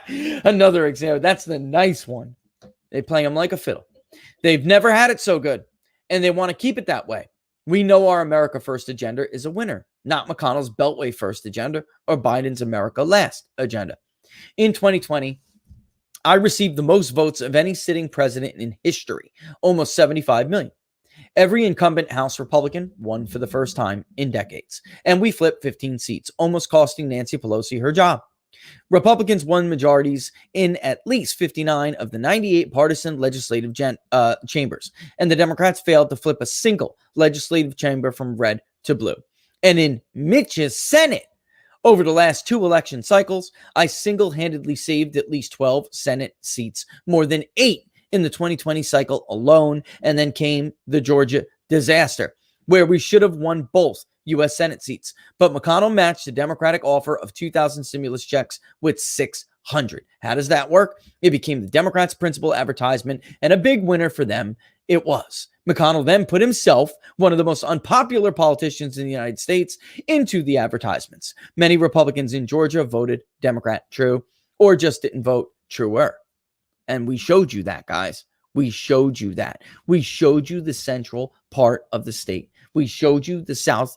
Another example. That's the nice one. They play him like a fiddle. They've never had it so good, and they want to keep it that way. We know our America First agenda is a winner, not McConnell's Beltway First agenda or Biden's America Last agenda. In 2020, I received the most votes of any sitting president in history, almost 75 million. Every incumbent House Republican won for the first time in decades, and we flipped 15 seats, almost costing Nancy Pelosi her job. Republicans won majorities in at least 59 of the 98 partisan legislative chambers, and the Democrats failed to flip a single legislative chamber from red to blue. And in Mitch's Senate, over the last 2 election cycles, I single-handedly saved at least 12 Senate seats, more than 8 in the 2020 cycle alone, and then came the Georgia disaster, where we should have won both U.S. Senate seats. But McConnell matched the Democratic offer of 2,000 stimulus checks with 600. How does that work? It became the Democrats' principal advertisement, and a big winner for them it was. McConnell then put himself, one of the most unpopular politicians in the United States, into the advertisements. Many Republicans in Georgia voted Democrat, true, or just didn't vote truer. And we showed you that, guys. We showed you that. We showed you the central part of the state. We showed you the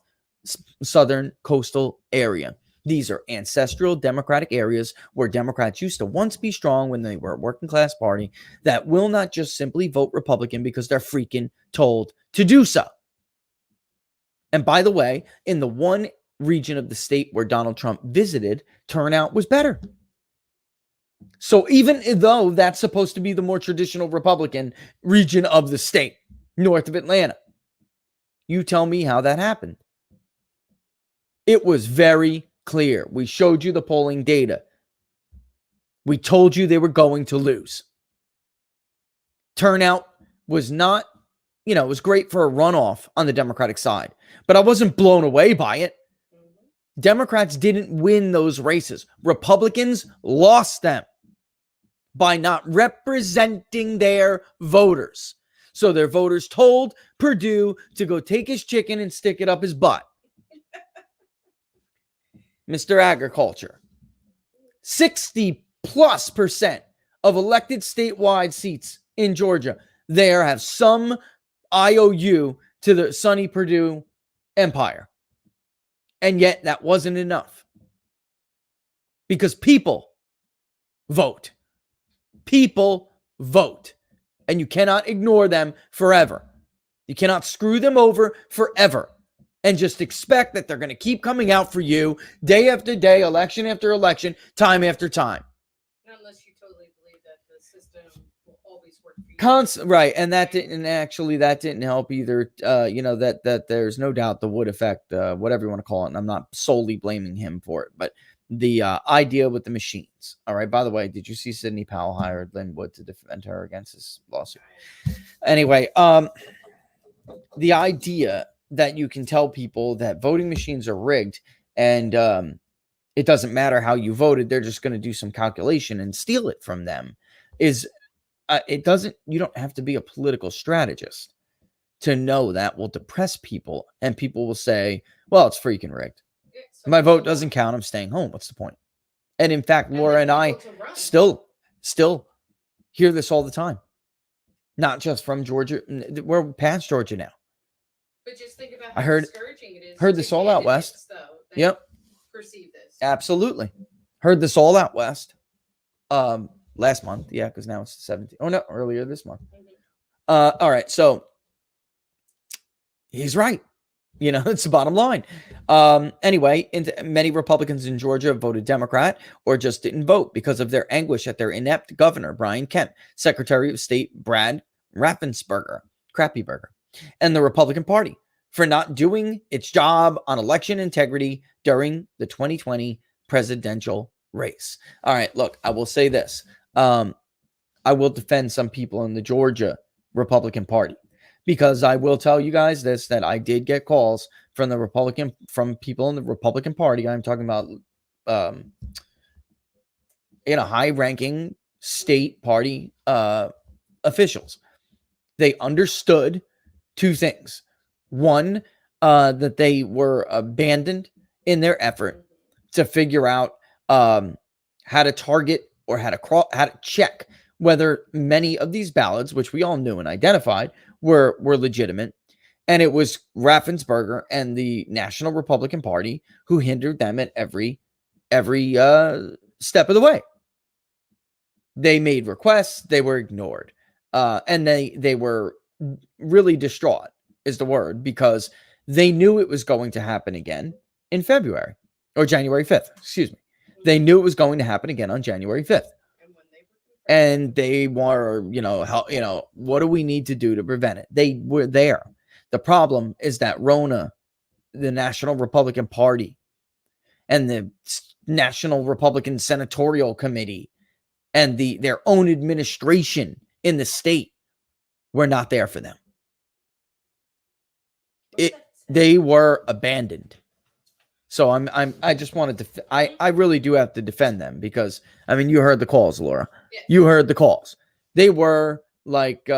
southern coastal area. These are ancestral Democratic areas where Democrats used to once be strong when they were a working class party that will not just simply vote Republican because they're freaking told to do so. And by the way, in the one region of the state where Donald Trump visited, turnout was better. So even though that's supposed to be the more traditional Republican region of the state, north of Atlanta, you tell me how that happened. It was very clear. We showed you the polling data. We told you they were going to lose. Turnout was not, you know, it was great for a runoff on the Democratic side, but I wasn't blown away by it. Democrats didn't win those races. Republicans lost them by not representing their voters. So their voters told Perdue to go take his chicken and stick it up his butt. Mr. Agriculture. 60+% of elected statewide seats in Georgia there have some IOU to the Sonny Perdue empire. And yet that wasn't enough. Because people vote. People vote. And you cannot ignore them forever. You cannot screw them over forever. And just expect that they're going to keep coming out for you day after day, election after election, time after time. Unless you totally believe that the system will always work for you. Right. And that didn't help either. That there's no doubt the Wood effect, whatever you want to call it. And I'm not solely blaming him for it, but the idea with the machines. All right. By the way, did you see Sidney Powell hired Lynn Wood to defend her against this lawsuit? Anyway, the idea that you can tell people that voting machines are rigged and it doesn't matter how you voted, they're just going to do some calculation and steal it from them is you don't have to be a political strategist to know that will depress people, and people will say, well, it's freaking rigged. My vote doesn't count. I'm staying home. What's the point? And in fact, Laura and I still hear this all the time. Not just from Georgia. We're past Georgia now. But just think about I how heard- discouraging it is. heard to this all out candidates, west. though, that Yep. Perceive this. Absolutely. Heard this all out west. Last month. Yeah, because now it's the 17th. Oh, no, earlier this month. All right. So he's right. You know, it's the bottom line. Anyway, many Republicans in Georgia voted Democrat or just didn't vote because of their anguish at their inept governor, Brian Kemp, Secretary of State Brad Raffensperger, and the Republican Party for not doing its job on election integrity during the 2020 presidential race. All right, look, I will say this. I will defend some people in the Georgia Republican Party because I will tell you guys this, that I did get calls from people in the Republican Party. I'm talking about high-ranking state party officials. They understood two things. One, that they were abandoned in their effort to figure out how to target or how to check whether many of these ballots, which we all knew and identified, were legitimate. And it was Raffensperger and the National Republican Party who hindered them at every step of the way. They made requests, they were ignored. And they were really distraught, is the word, because they knew it was going to happen again in February or January 5th. Excuse me. They knew it was going to happen again on January 5th. And they were, what do we need to do to prevent it? They were there. The problem is that Rona, the National Republican Party, and the National Republican Senatorial Committee, and their own administration in the state were not there for them. They were abandoned. So I just wanted to, I really do have to defend them because, I mean, you heard the calls, Laura. Yeah. You heard the calls. They were like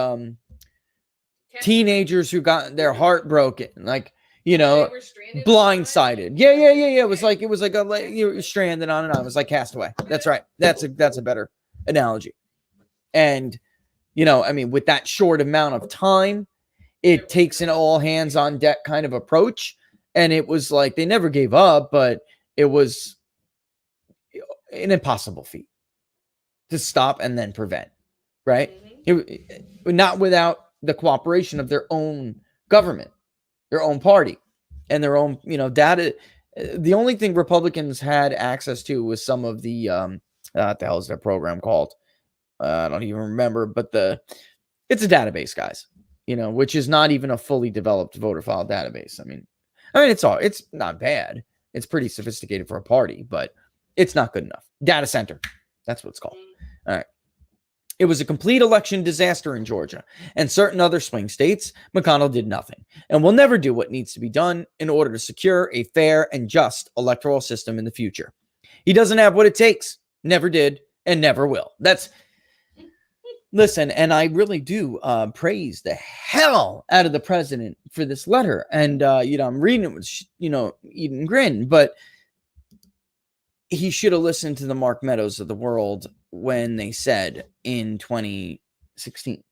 teenagers who got their heart broken, like, blindsided. Yeah. It was like you were stranded on an island. It was like Castaway. That's right. That's a better analogy. And, with that short amount of time, it takes an all hands on deck kind of approach. And it was like they never gave up, but it was an impossible feat to stop and then prevent, right? Not without the cooperation of their own government, their own party, and their own, data. The only thing Republicans had access to was some of the, what the hell is their program called? I don't even remember, but it's a database, guys, which is not even a fully developed voter file database. I mean, it's not bad. It's pretty sophisticated for a party, but it's not good enough. Data center. That's what it's called. All right. It was a complete election disaster in Georgia and certain other swing states. McConnell did nothing and will never do what needs to be done in order to secure a fair and just electoral system in the future. He doesn't have what it takes, never did, and never will. Listen, and I really do praise the hell out of the president for this letter. And, I'm reading it with, eating grin, but he should have listened to the Mark Meadows of the world when they said in 2016,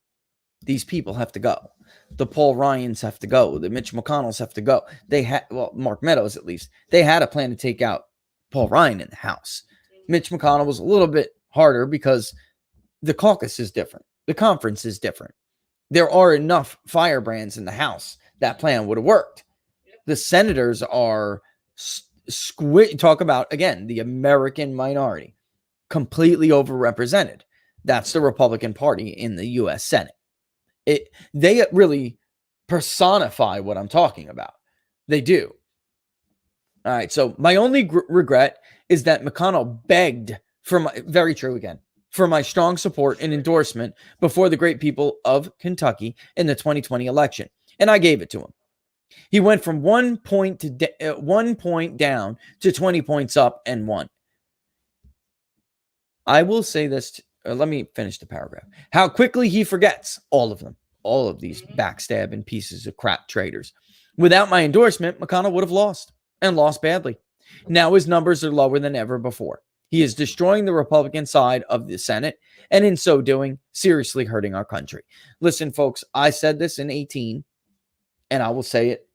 these people have to go. The Paul Ryans have to go. The Mitch McConnells have to go. They had, Mark Meadows at least, they had a plan to take out Paul Ryan in the House. Mitch McConnell was a little bit harder because the caucus is different. The conference is different. There are enough firebrands in the House. That plan would have worked. The senators are talk about, again, the American minority, completely overrepresented. That's the Republican Party in the U.S. Senate. They really personify what I'm talking about. They do. All right. So my only regret is that McConnell begged for very true again, for my strong support and endorsement before the great people of Kentucky in the 2020 election. And I gave it to him. He went from 1 point down to 20 points up and won. I will say this. Let me finish the paragraph. How quickly he forgets all of them, all of these backstabbing pieces of crap traitors. Without my endorsement, McConnell would have lost and lost badly. Now his numbers are lower than ever before. He is destroying the Republican side of the Senate, and in so doing, seriously hurting our country. Listen, folks, I said this in 18, and I will say it,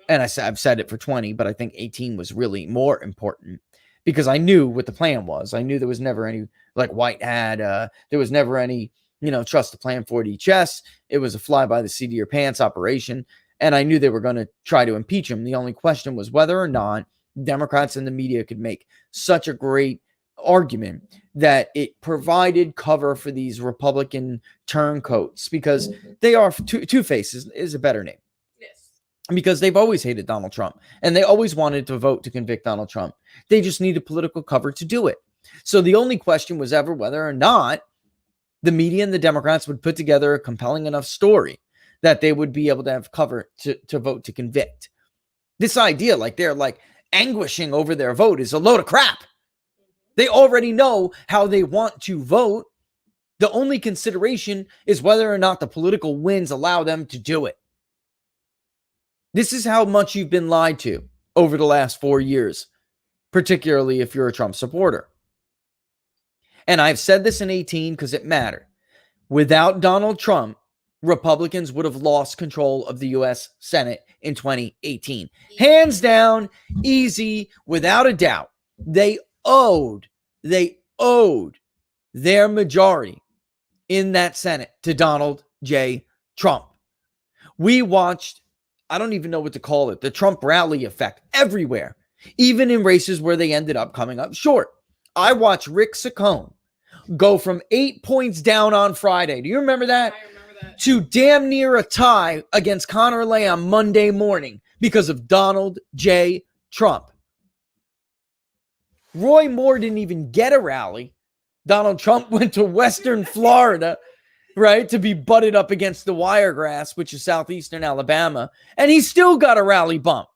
and I've said it for 20, but I think 18 was really more important because I knew what the plan was. I knew there was never any, like White had, there was never any, trust the plan 4D chess. It was a fly by the seat of your pants operation, and I knew they were going to try to impeach him. The only question was whether or not Democrats and the media could make such a great argument that it provided cover for these Republican turncoats, because they are two faces is a better name. Yes. Because they've always hated Donald Trump and they always wanted to vote to convict Donald Trump. They just needed political cover to do it. So the only question was ever whether or not the media and the Democrats would put together a compelling enough story that they would be able to have cover to vote to convict. This idea, like they're like anguishing over their vote, is a load of crap. They already know how they want to vote. The only consideration is whether or not the political winds allow them to do it. This is how much you've been lied to over the last 4 years, particularly if you're a Trump supporter. And I've said this in 18 because it mattered. Without Donald Trump, Republicans would have lost control of the U.S. Senate in 2018. Hands down, easy, without a doubt. They owed their majority in that Senate to Donald J. Trump. We watched, I don't even know what to call it, the Trump rally effect everywhere, even in races where they ended up coming up short. I watched Rick Saccone go from 8 points down on Friday. Do you remember that? I remember that. To damn near a tie against Conor Lamb Monday morning because of Donald J. Trump. Roy Moore didn't even get a rally. Donald Trump went to Western Florida, right, to be butted up against the Wiregrass, which is southeastern Alabama, and he still got a rally bump.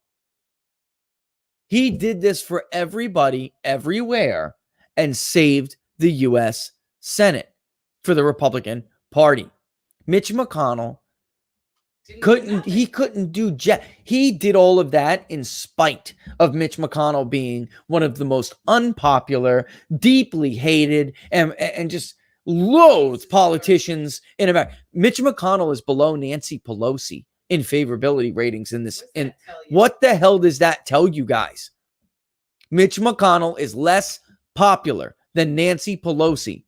He did this for everybody, everywhere, and saved the U.S. Senate for the Republican Party. Mitch McConnell he did all of that in spite of Mitch McConnell being one of the most unpopular, deeply hated, and just loathed politicians in America. Mitch McConnell is below Nancy Pelosi in favorability ratings in this. And what the hell does that tell you guys? Mitch McConnell is less popular than Nancy Pelosi.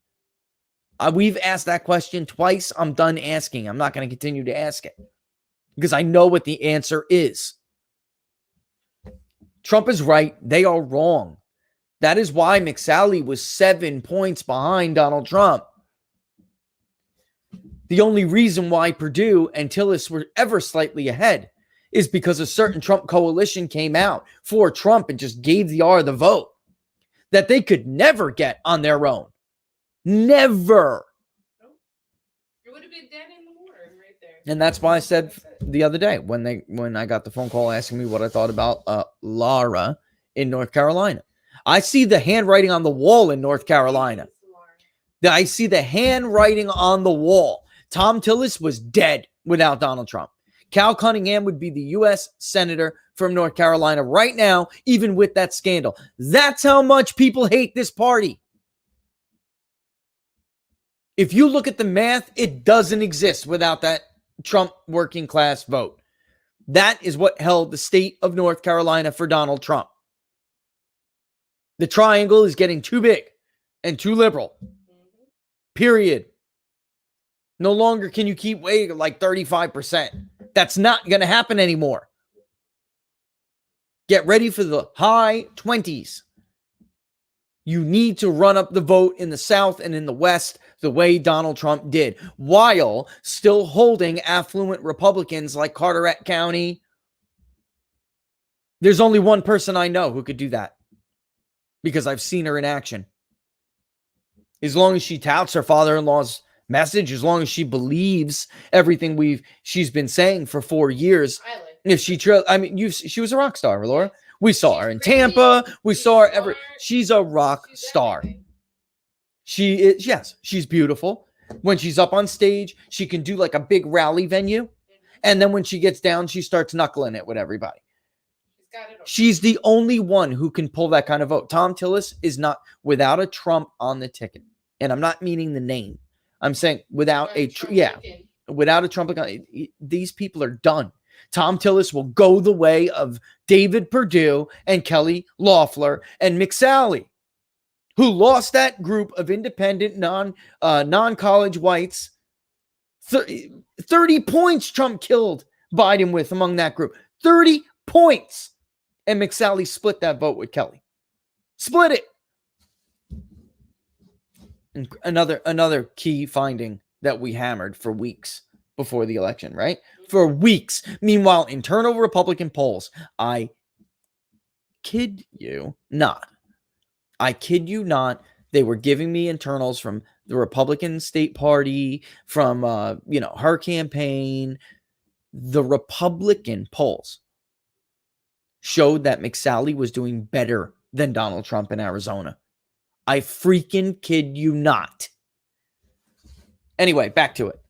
We've asked that question twice. I'm done asking. I'm not going to continue to ask it because I know what the answer is. Trump is right. They are wrong. That is why McSally was 7 points behind Donald Trump. The only reason why Perdue and Tillis were ever slightly ahead is because a certain Trump coalition came out for Trump and just gave the R the vote that they could never get on their own. Never. would have been dead in the water right there. And that's why I said the other day when I got the phone call asking me what I thought about Lara in North Carolina. I see the handwriting on the wall in North Carolina. I see the handwriting on the wall. Tom Tillis was dead without Donald Trump. Cal Cunningham would be the U.S. Senator from North Carolina right now, even with that scandal. That's how much people hate this party. If you look at the math, it doesn't exist without that Trump working class vote. That is what held the state of North Carolina for Donald Trump. The triangle is getting too big and too liberal. Period. No longer can you keep weighing like 35%. That's not going to happen anymore. Get ready for the high 20s. You need to run up the vote in the South and in the West the way Donald Trump did, while still holding affluent Republicans like Carteret County. There's only one person I know who could do that because I've seen her in action. As long as she touts her father-in-law's message, as long as she believes everything she's been saying for 4 years. If she, she was a rock star, Laura. We saw her in Tampa. We saw her she's a rock star. She is, yes, she's beautiful. When she's up on stage, she can do like a big rally venue. And then when she gets down, she starts knuckling it with everybody. She's the only one who can pull that kind of vote. Tom Tillis is not, without a Trump on the ticket. And I'm not meaning the name. I'm saying without a Trump, these people are done. Tom Tillis will go the way of David Perdue and Kelly Loeffler and McSally, who lost that group of independent, non-college whites. 30 points Trump killed Biden with among that group. 30 points. And McSally split that vote with Kelly. Split it. And another key finding that we hammered for weeks before the election, right? For weeks. Meanwhile, internal Republican polls, I kid you not. They were giving me internals from the Republican state party, from her campaign. The Republican polls showed that McSally was doing better than Donald Trump in Arizona. I freaking kid you not. Anyway, back to it.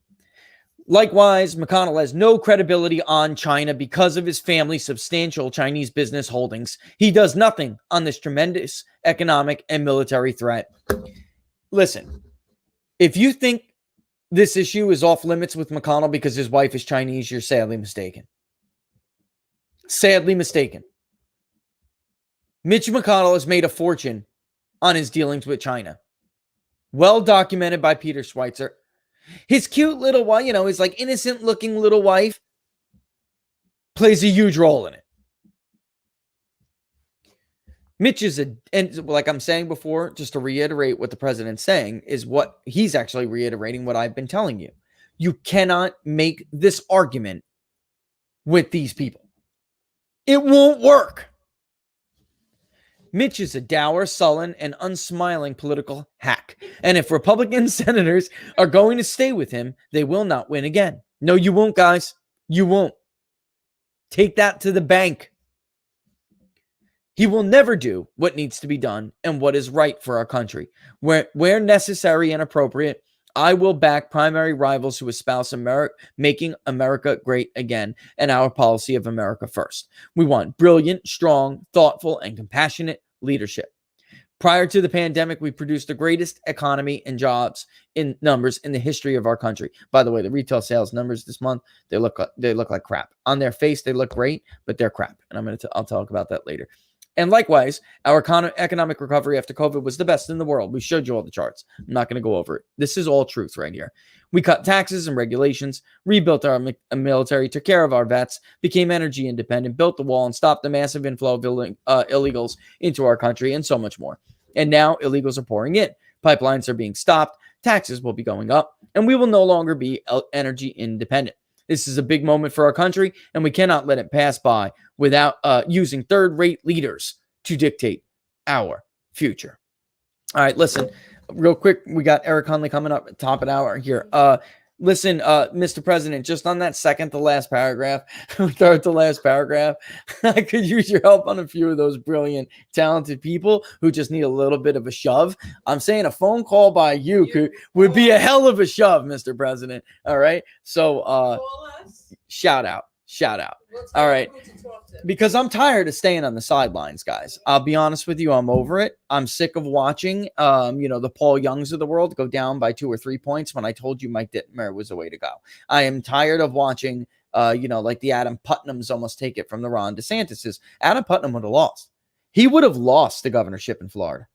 Likewise, McConnell has no credibility on China because of his family's substantial Chinese business holdings. He does nothing on this tremendous economic and military threat. Listen, if you think this issue is off limits with McConnell because his wife is Chinese, you're sadly mistaken. Sadly mistaken. Mitch McConnell has made a fortune on his dealings with China. Well documented by Peter Schweitzer. His cute little wife, his like innocent looking little wife plays a huge role in it. Mitch is and like I'm saying before, just to reiterate what the president's saying, is what he's actually reiterating what I've been telling you. You cannot make this argument with these people. It won't work. Mitch is a dour, sullen, and unsmiling political hack. And if Republican senators are going to stay with him, they will not win again. No, you won't, guys. You won't. Take that to the bank. He will never do what needs to be done and what is right for our country. Where necessary and appropriate, I will back primary rivals who espouse making America great again and our policy of America first. We want brilliant, strong, thoughtful, and compassionate leadership. Prior to the pandemic, we produced the greatest economy and jobs in numbers in the history of our country. By the way, the retail sales numbers this month, they look like crap. On their face, they look great, but they're crap. And I'll talk about that later. And likewise, our economic recovery after COVID was the best in the world. We showed you all the charts. I'm not going to go over it. This is all truth right here. We cut taxes and regulations, rebuilt our military, took care of our vets, became energy independent, built the wall, and stopped the massive inflow of illegals into our country, and so much more. And now illegals are pouring in. Pipelines are being stopped. Taxes will be going up, and we will no longer be energy independent. This is a big moment for our country, and we cannot let it pass by without using third-rate leaders to dictate our future. All right, listen, real quick, we got Eric Hunley coming up at top of the hour here. Listen, Mr. President, just on that second to last paragraph, third to last paragraph, I could use your help on a few of those brilliant, talented people who just need a little bit of a shove. I'm saying a phone call by you would be a hell of a shove, Mr. President. All right. So Call us. shout out. We'll tell All you right. who to talk to. Because I'm tired of staying on the sidelines, guys. I'll be honest with you. I'm over it. I'm sick of watching, the Paul Youngs of the world go down by 2 or 3 points when I told you Mike Dittmer was the way to go. I am tired of watching, like the Adam Putnams almost take it from the Ron DeSantis's. Adam Putnam would have lost. He would have lost the governorship in Florida.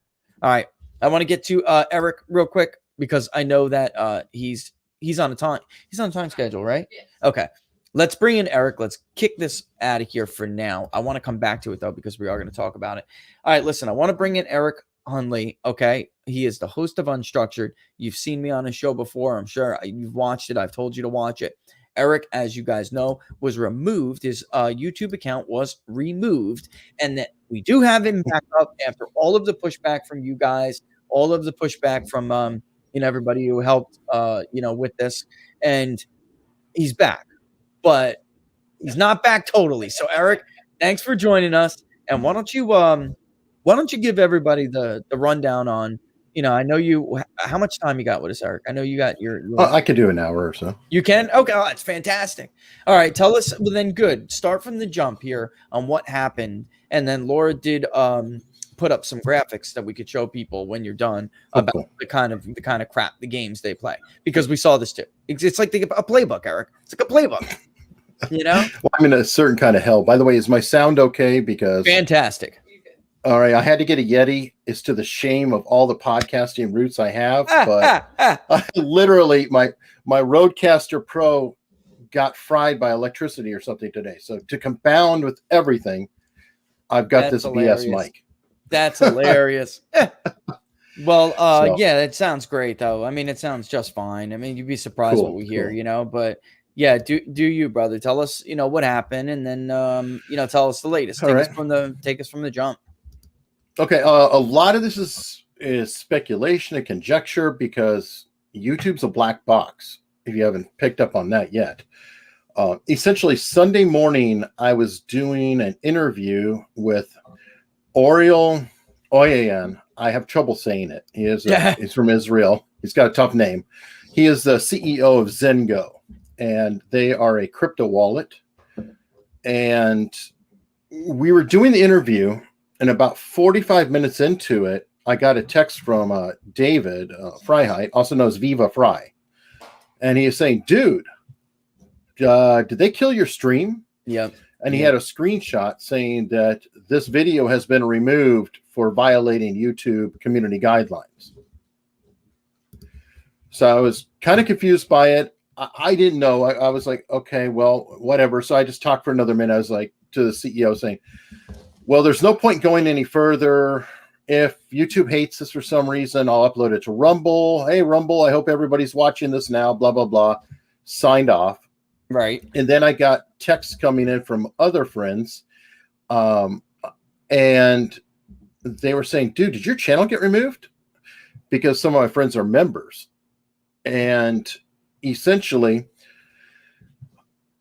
All right. I want to get to Eric real quick because I know that he's on a time schedule, right? Yes. Okay. Let's bring in Eric. Let's kick this out of here for now. I want to come back to it, though, because we are going to talk about it. All right, listen, I want to bring in Eric Hunley, okay? He is the host of Unstructured. You've seen me on his show before. I'm sure you've watched it. I've told you to watch it. Eric, as you guys know, was removed. His YouTube account was removed, and that we do have him back up after all of the pushback from you guys, all of the pushback from everybody who helped with this, and he's back. But he's not back totally. So Eric, thanks for joining us. And why don't you give everybody the rundown on, I know how much time you got with us, Eric? I know you got your I could do an hour or so. You can? Okay, that's fantastic. All right, tell us. Well, then good. Start from the jump here on what happened, and then Laura did put up some graphics that we could show people when you're done about cool. the kind of crap, the games they play, because we saw this too. It's like a playbook, Eric. It's like a playbook. Well, I'm in a certain kind of hell. By the way, is my sound okay? Because fantastic. All right, I had to get a Yeti. It's to the shame of all the podcasting roots I have, but I literally my Rodecaster Pro got fried by electricity or something today. So to compound with everything, I've got this hilarious. BS mic. That's hilarious. Well, So. Yeah, it sounds great though. I mean, it sounds just fine. I mean, you'd be surprised Cool, what we hear, cool. But yeah, do you, brother? Tell us, what happened, and then tell us the latest. Take us from the jump. Okay, a lot of this is speculation and conjecture because YouTube's a black box. If you haven't picked up on that yet, essentially Sunday morning I was doing an interview with Oriel Oyayan. I have trouble saying it. He's from Israel. He's got a tough name. He is the CEO of Zengo, and they are a crypto wallet. And we were doing the interview, and about 45 minutes into it, I got a text from David Freiheit, also known as Viva Fry. And he is saying, dude, did they kill your stream? Yep. And he had a screenshot saying that this video has been removed for violating YouTube community guidelines. So I was kind of confused by it. I didn't know. I was like, okay, well, whatever. So I just talked for another minute. I was like to the CEO saying, well, there's no point going any further. If YouTube hates this for some reason, I'll upload it to Rumble. Hey, Rumble, I hope everybo's watching this now, blah, blah, blah. Signed off. Right. And then I got texts coming in from other friends. And they were saying, dude, did your channel get removed? Because some of my friends are members. And essentially,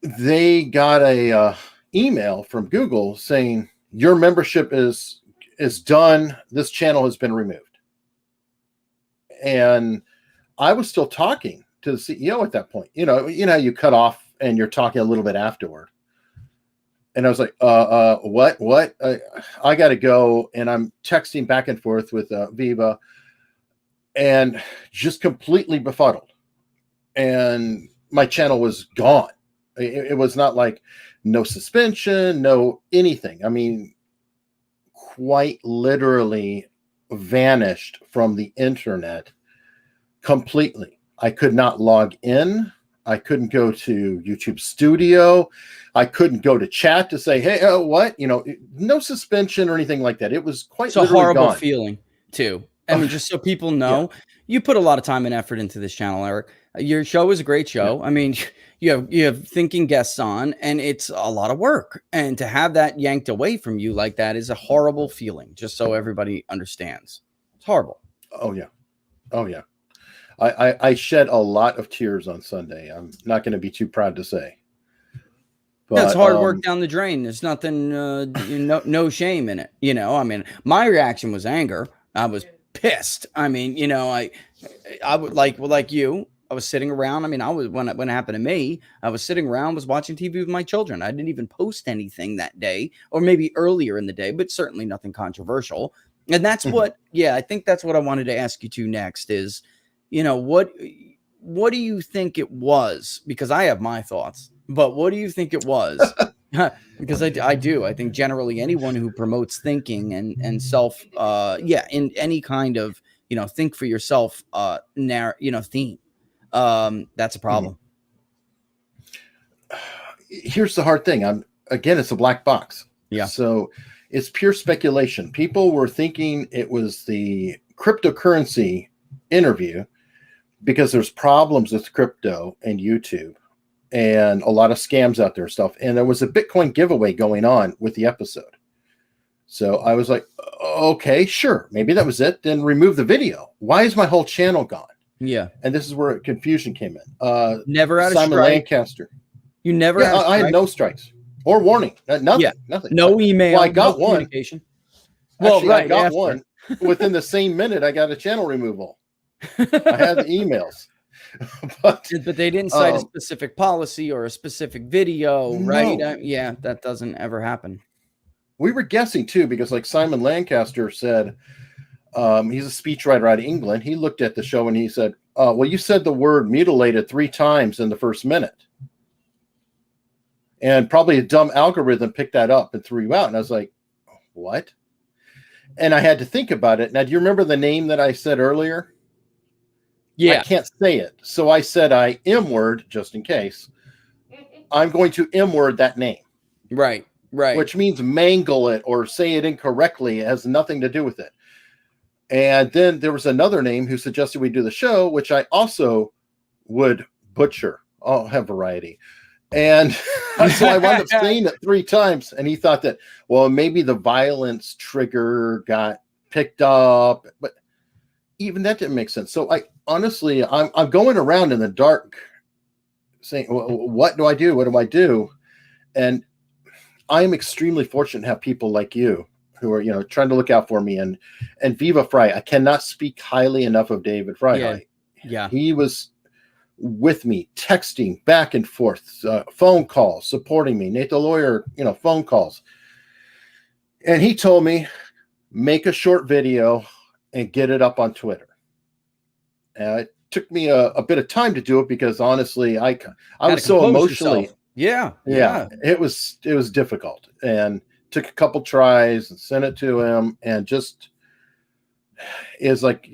they got a email from Google saying, your membership is done. This channel has been removed. And I was still talking to the CEO at that point. You know, you cut off and you're talking a little bit afterward. And I was like, what? I got to go. And I'm texting back and forth with Viva and just completely befuddled. And my channel was gone. It was not like no suspension, no anything. I mean, quite literally vanished from the internet completely. I could not log in. I couldn't go to YouTube Studio. I couldn't go to chat to say, hey, what? No suspension or anything like that. It was quite It's a horrible gone. feeling too. I mean, just so people know, you put a lot of time and effort into this channel, Eric. Your show is a great show. Yeah. I mean, you have thinking guests on, and it's a lot of work. And to have that yanked away from you like that is a horrible feeling, just so everybody understands. It's horrible. Oh, yeah. I shed a lot of tears on Sunday. I'm not going to be too proud to say. But, That's hard work down the drain. There's nothing, no shame in it. I mean, my reaction was anger. I was pissed. I mean, I would like you. I was sitting around. I mean, when it happened to me, I was sitting around, was watching TV with my children. I didn't even post anything that day, or maybe earlier in the day, but certainly nothing controversial. And that's what, I think that's what I wanted to ask you to next is, what do you think it was? Because I have my thoughts. But what do you think it was? Because I do. I think generally anyone who promotes thinking and self, in any kind of, think for yourself, theme, that's a problem. Here's the hard thing. It's a black box. Yeah. So it's pure speculation. People were thinking it was the cryptocurrency interview because there's problems with crypto and YouTube. And a lot of scams out there and stuff. And there was a Bitcoin giveaway going on with the episode. So I was like, okay, sure. Maybe that was it. Then remove the video. Why is my whole channel gone? Yeah. And this is where confusion came in. Never had a Simon strike. Lancaster. You never had a strike? I had no strikes or warning. Nothing. Yeah. Nothing. No email. Well, I got no one. Communication. Actually, I got after. one. Within the same minute, I got a channel removal. I had the emails. but they didn't cite a specific policy or a specific video, right? No. That doesn't ever happen. We were guessing too, because like Simon Lancaster said, he's a speechwriter out of England. He looked at the show and he said, well, you said the word mutilated 3 times in the first minute. And probably a dumb algorithm picked that up and threw you out. And I was like, what? And I had to think about it. Now, do you remember the name that I said earlier? Yeah. I can't say it. So I said I M-word, just in case. I'm going to M-word that name. Right. Which means mangle it or say it incorrectly. It has nothing to do with it. And then there was another name who suggested we do the show, which I also would butcher. I'll have variety. And so I wound up saying it 3 times. And he thought that, well, maybe the violence trigger got picked up. But even that didn't make sense. So honestly, I'm going around in the dark saying, what do I do? What do I do? And I am extremely fortunate to have people like you who are, trying to look out for me. And Viva Fry, I cannot speak highly enough of David Fry. Yeah. He was with me, texting back and forth, phone calls, supporting me. Nate the lawyer, phone calls. And he told me, make a short video and get it up on Twitter. It took me a bit of time to do it because honestly, I was so emotionally. Yourself. Yeah. It was difficult and took a couple tries and sent it to him and just is like,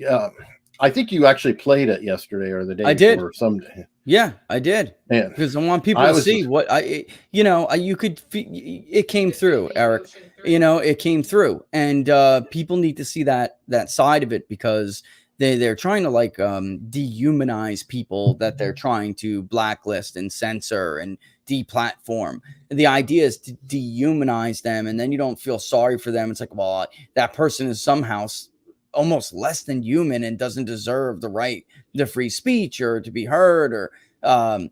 I think you actually played it yesterday or the day before. Someday. Yeah, I did. Yeah. Because I want people to see what you could, it came through, Eric, it came through and people need to see that side of it because they're trying to dehumanize people that they're trying to blacklist and censor and deplatform. The idea is to dehumanize them and then you don't feel sorry for them. It's like, well, that person is somehow almost less than human and doesn't deserve the right to free speech or to be heard or and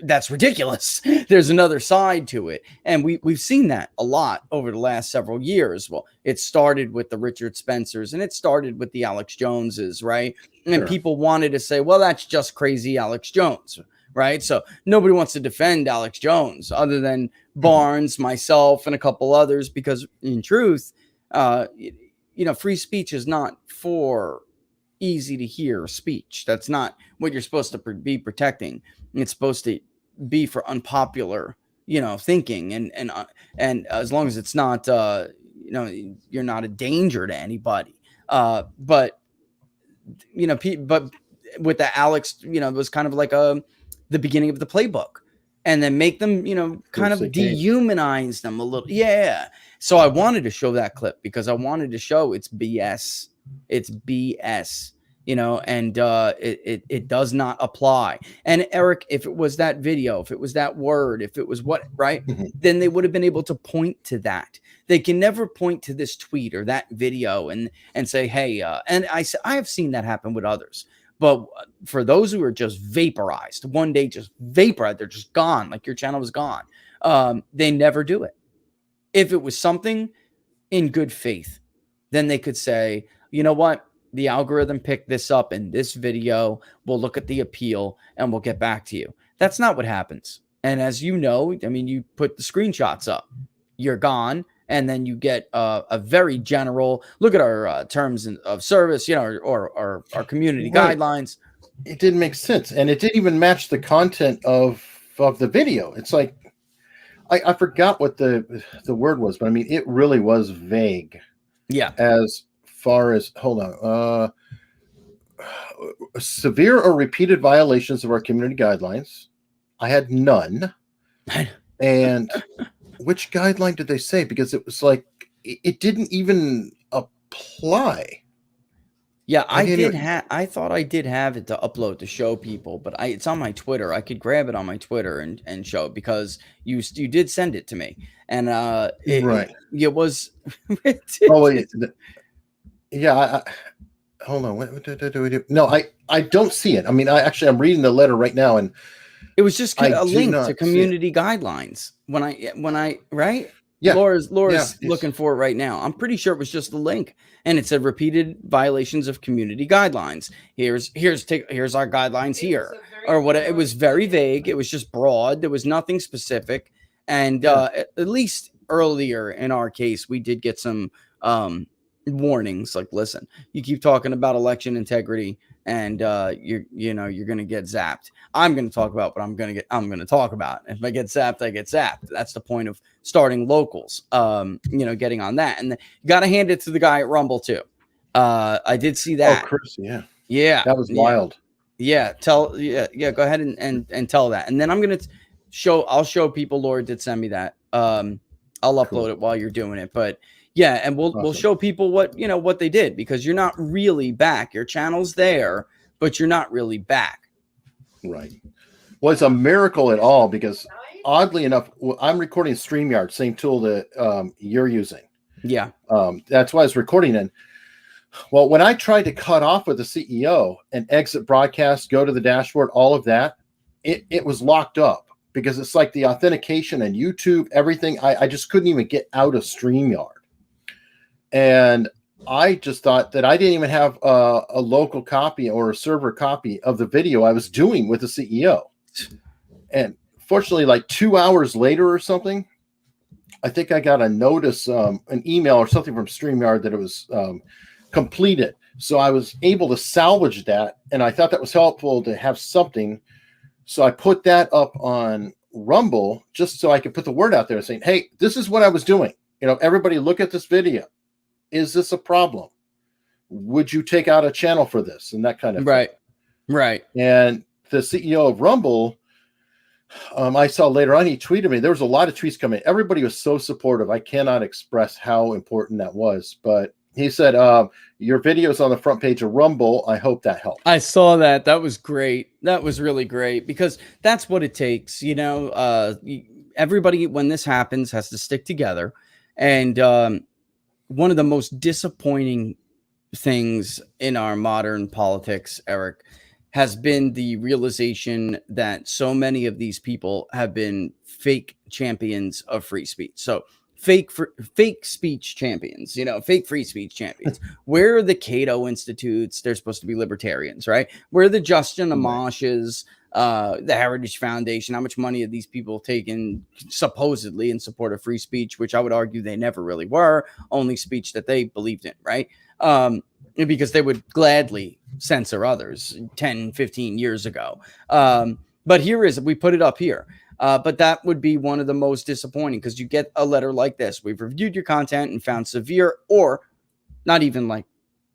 that's ridiculous. There's another side to it. And we've seen that a lot over the last several years. Well, it started with the Richard Spencers and it started with the Alex Joneses, right? And people wanted to say, well, that's just crazy Alex Jones, right? So nobody wants to defend Alex Jones other than Barnes, myself, and a couple others, because in truth, free speech is not for easy to hear speech. That's not what you're supposed to be protecting. It's supposed to be for unpopular, thinking. And as long as it's not, you're not a danger to anybody. But with the Alex, it was kind of like the beginning of the playbook. And then make them, kind of dehumanize them a little. Yeah. So I wanted to show that clip because I wanted to show it's BS. It's BS. and it does not apply. And Eric, if it was that video, if it was that word, if it was what, right, then they would have been able to point to that. They can never point to this tweet or that video and say, hey, and I have seen that happen with others. But for those who are just vaporized, one day just vaporized, they're just gone, like your channel was gone. They never do it. If it was something in good faith, then they could say, you know what? The algorithm picked this up in this video. We'll look at the appeal and we'll get back to you. That's not what happens. And as you know, I mean, you put the screenshots up, you're gone. And then you get a very general look at our terms of service, or our community guidelines. It didn't make sense. And it didn't even match the content of the video. It's like, I forgot what the word was, but I mean, it really was vague. Yeah. As far as, hold on, severe or repeated violations of our community guidelines. I had none. And which guideline did they say? Because it was like, it didn't even apply. Yeah, I thought I did have it to upload to show people, but it's on my Twitter. I could grab it on my Twitter and show it because you did send it to me. And it was ridiculous. Oh, wait. Yeah, hold on. What do we do? No, I don't see it. I mean, I'm reading the letter right now, and it was just a link to community guidelines. When I right? Yeah. Laura's looking for it right now. I'm pretty sure it was just the link, and it said repeated violations of community guidelines. Here's our guidelines here, or what? It was very vague. It was just broad. There was nothing specific, and at least earlier in our case, we did get some warnings like, listen, you keep talking about election integrity and you're going to get zapped. I'm going to talk about what I'm going to talk about. If I get zapped, I get zapped. That's the point of starting locals, getting on that. And you got to hand it to the guy at Rumble too. I did see that. Oh, Chris. Yeah. Yeah. That was wild. Yeah. Go ahead and tell that. And then I'm going to I'll show people. Laura did send me that. I'll upload it while you're doing it, but yeah, and we'll show people what they did, because you're not really back. Your channel's there, but you're not really back. Right. Well, it's a miracle at all, because oddly enough, I'm recording StreamYard, same tool that you're using. Yeah. That's why I was recording in. Well, when I tried to cut off with the CEO and exit broadcast, go to the dashboard, all of that, it was locked up, because it's like the authentication and YouTube, everything. I just couldn't even get out of StreamYard. And I just thought that I didn't even have a local copy or a server copy of the video I was doing with the CEO. And fortunately, like 2 hours later or something, I think I got a notice, an email or something from StreamYard that it was completed. So I was able to salvage that. And I thought that was helpful to have something. So I put that up on Rumble just so I could put the word out there saying, hey, this is what I was doing. Everybody look at this video. Is this a problem? Would you take out a channel for this? And that kind of thing. Right. And the CEO of Rumble, I saw later on, he tweeted me. There was a lot of tweets coming. Everybody was so supportive. I cannot express how important that was. But he said, your video's on the front page of Rumble. I hope that helped. I saw that. That was great. That was really great, because that's what it takes. Everybody, when this happens, has to stick together. And one of the most disappointing things in our modern politics, Eric, has been the realization that so many of these people have been fake champions of free speech. So fake speech champions, fake free speech champions. Where are the Cato Institutes? They're supposed to be libertarians, right? Where are the Justin Amoshes, the Heritage Foundation? How much money have these people taken supposedly in support of free speech, which I would argue they never really were, only speech that they believed in, right? Because they would gladly censor others 10, 15 years ago. But we put it up here. But that would be one of the most disappointing, because you get a letter like this. We've reviewed your content and found severe, or not even like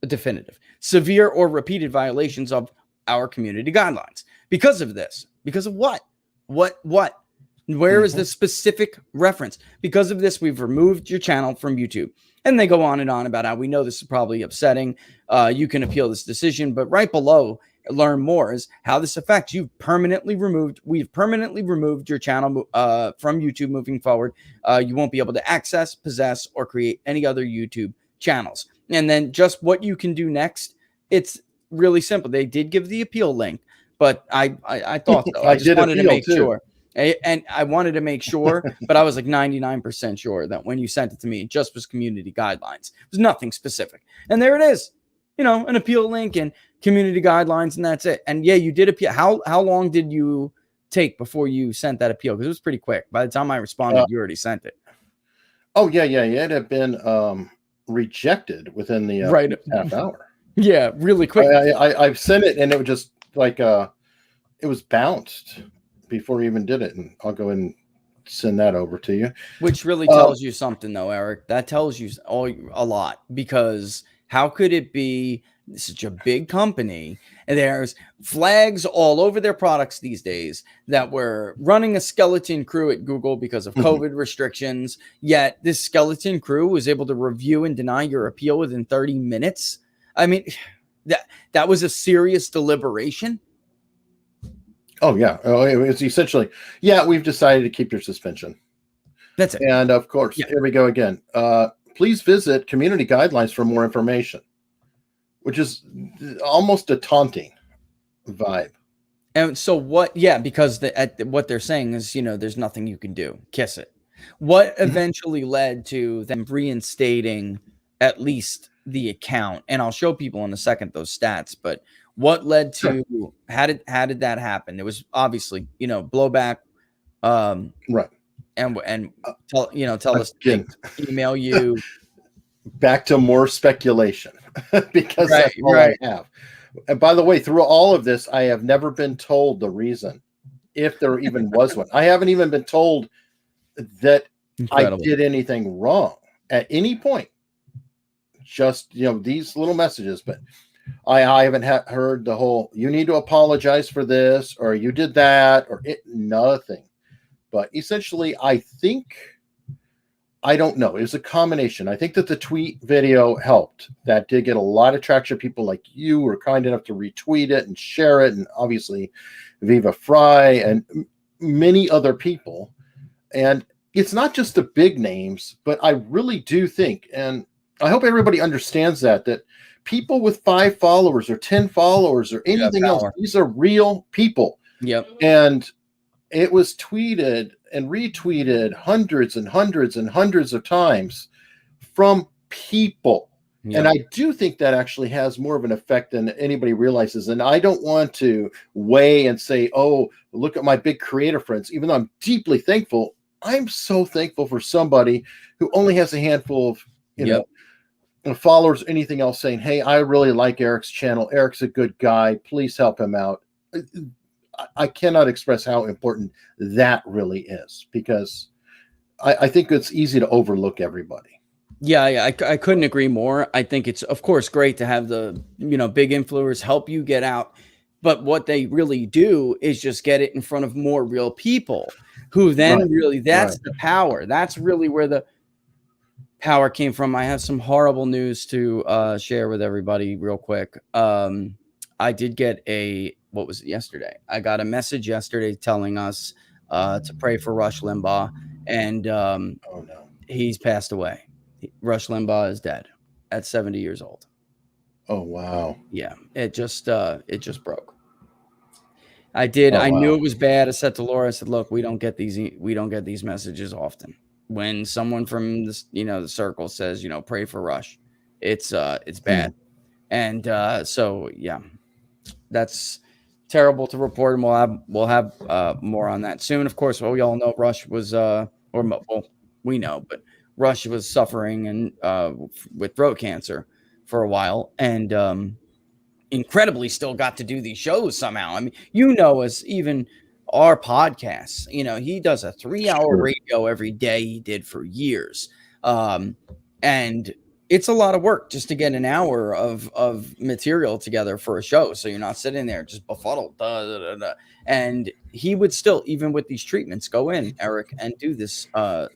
a definitive, severe or repeated violations of our community guidelines. Because of this. Because of what? What? Where is the specific reference? Because of this, we've removed your channel from YouTube. And they go on and on about how we know this is probably upsetting. You can appeal this decision, but right below, learn more is how this affects you. We've permanently removed your channel from YouTube moving forward. You won't be able to access, possess, or create any other YouTube channels. And then just what you can do next, it's really simple. They did give the appeal link, but I thought so. I just wanted to make sure. And I wanted to make sure, but I was like 99% sure that when you sent it to me, it just was community guidelines. It was nothing specific. And there it is, you know, an appeal link and community guidelines, and that's it. And yeah, you did appeal. How long did you take before you sent that appeal? Because it was pretty quick. By the time I responded, you already sent it. Oh, yeah. It had been rejected within the half hour. Yeah, really quick. I've sent it, and it was just like it was bounced before we even did it, and I'll go ahead and send that over to you. Which really tells you something, though, Eric. That tells you a lot, because how could it be such a big company and there's flags all over their products these days that were running a skeleton crew at Google because of COVID restrictions, yet this skeleton crew was able to review and deny your appeal within 30 minutes? I mean, that was a serious deliberation. Oh, yeah. It was essentially, we've decided to keep your suspension. That's it. And of course, here we go again. Please visit community guidelines for more information, which is almost a taunting vibe. And so what? Yeah, because what they're saying is, you know, there's nothing you can do. Kiss it. What eventually led to them reinstating at least the account? And I'll show people in a second those stats, but what led to how did that happen? It was obviously, you know, blowback, right? And tell us, email you. Back to more speculation, because that's all I have. And by the way, through all of this, I have never been told the reason, if there even was one. I haven't even been told that I did anything wrong at any point. Just, you know, these little messages, but I haven't heard the whole, you need to apologize for this, or you did that, or nothing. But essentially, I don't know. It was a combination. I think that the tweet video helped. That did get a lot of traction. People like you were kind enough to retweet it and share it. And obviously, Viva Fry and many other people. And it's not just the big names, but I really do think, and I hope everybody understands that people with 5 followers or 10 followers or anything else, these are real people. Yep. And it was tweeted and retweeted hundreds and hundreds and hundreds of times from people. Yep. And I do think that actually has more of an effect than anybody realizes. And I don't want to weigh and say, oh, look at my big creator friends. Even though I'm deeply thankful, I'm so thankful for somebody who only has a handful of, you know, followers, anything else, saying, hey, I really like Eric's channel. Eric's a good guy. Please help him out. I cannot express how important that really is, because I think it's easy to overlook everybody. Yeah, I couldn't agree more. I think it's, of course, great to have the, you know, big influencers help you get out. But what they really do is just get it in front of more real people who then that's the power. That's really where the power came from. I have some horrible news to share with everybody real quick. I did get what was it yesterday? I got a message yesterday telling us to pray for Rush Limbaugh, and he's passed away. Rush Limbaugh is dead at 70 years old. Oh wow. Yeah, it just broke. I knew it was bad. I said to Laura, I said, look, we don't get these messages often. When someone from this, you know, the circle says, you know, pray for Rush, it's bad. And so yeah, that's terrible to report, and we'll have more on that soon. Of course, well, we all know Rush was we know, but Rush was suffering and with throat cancer for a while, and incredibly still got to do these shows somehow. I mean, you know, as even our podcasts, you know, he does a 3-hour radio every day. He did for years. And it's a lot of work just to get an hour of material together for a show. So you're not sitting there just befuddled. And he would still, even with these treatments, go in, Eric, and do this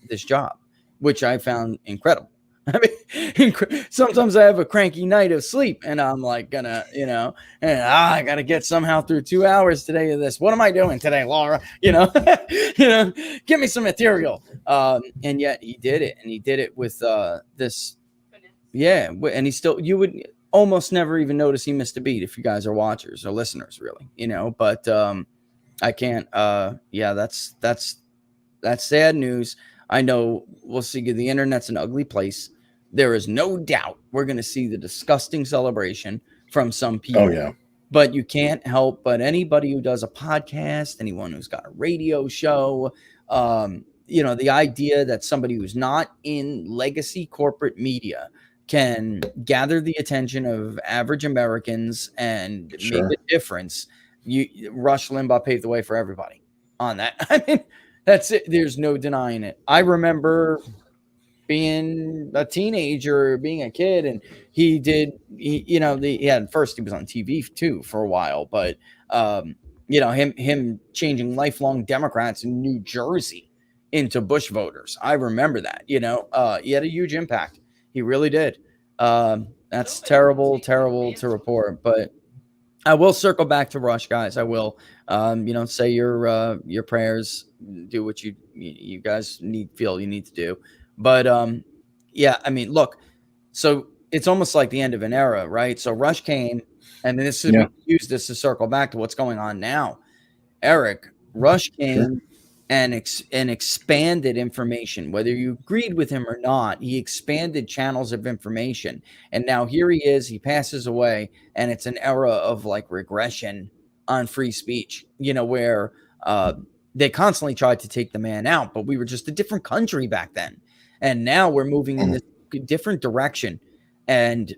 this job, which I found incredible. I mean, sometimes I have a cranky night of sleep and I'm like gonna, and I gotta get somehow through 2 hours today of this. What am I doing today, Laura? Give me some material. And yet he did it, and he did it with this. Yeah. And you would almost never even notice he missed a beat if you guys are watchers or listeners, really, but I can't, that's sad news. I know we'll see. The internet's an ugly place. There is no doubt we're going to see the disgusting celebration from some people. Oh, yeah. But you can't help but anybody who does a podcast, anyone who's got a radio show, the idea that somebody who's not in legacy corporate media can gather the attention of average Americans and Sure. make a difference. Rush Limbaugh paved the way for everybody on that. I mean, that's it. There's no denying it. I remember being a teenager, being a kid, and first he was on TV too for a while, but him changing lifelong Democrats in New Jersey into Bush voters. I remember that. He had a huge impact. He really did. That's terrible to report, but I will circle back to Rush, guys. I will, say your prayers, do what you guys feel you need to do. But, I mean, look, so it's almost like the end of an era, right? So Rush came, and this is, we use this to circle back to what's going on now. Eric, Rush came and expanded information, whether you agreed with him or not. He expanded channels of information, and now here he is. He passes away, and it's an era of like regression on free speech. Where they constantly tried to take the man out, but we were just a different country back then, and now we're moving in this different direction. And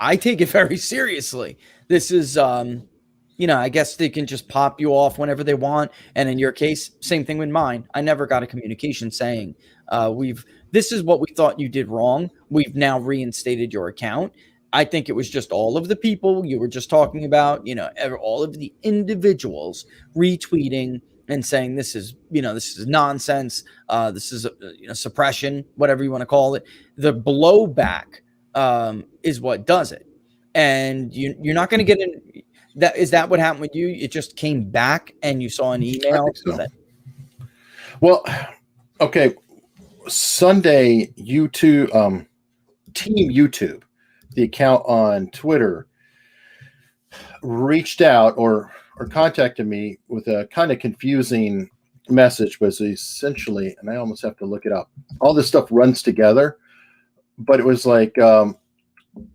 I take it very seriously. This is I guess they can just pop you off whenever they want. And in your case, same thing with mine. I never got a communication saying, this is what we thought you did wrong. We've now reinstated your account. I think it was just all of the people you were just talking about, all of the individuals retweeting and saying, this is nonsense. This is suppression, whatever you want to call it. The blowback is what does it. And you're not going to get in. Is that what happened with you? It just came back and you saw an email? So. Well, okay. Sunday, YouTube, Team YouTube, the account on Twitter, reached out or contacted me with a kind of confusing message, was essentially, and I almost have to look it up. All this stuff runs together, but it was like,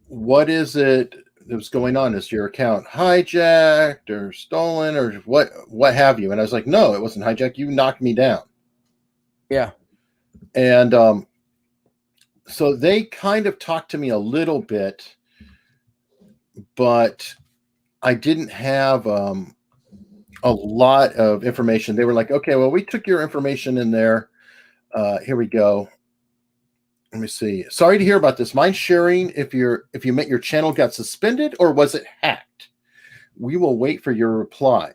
what is it that was going on? Is your account hijacked or stolen or what have you? And I was like, no, it wasn't hijacked. You knocked me down. Yeah. And so they kind of talked to me a little bit, but I didn't have a lot of information. They were like, okay, well, we took your information in there. Here we go. Let me see. Sorry to hear about this. Mind sharing if you meant your channel got suspended or was it hacked? We will wait for your reply.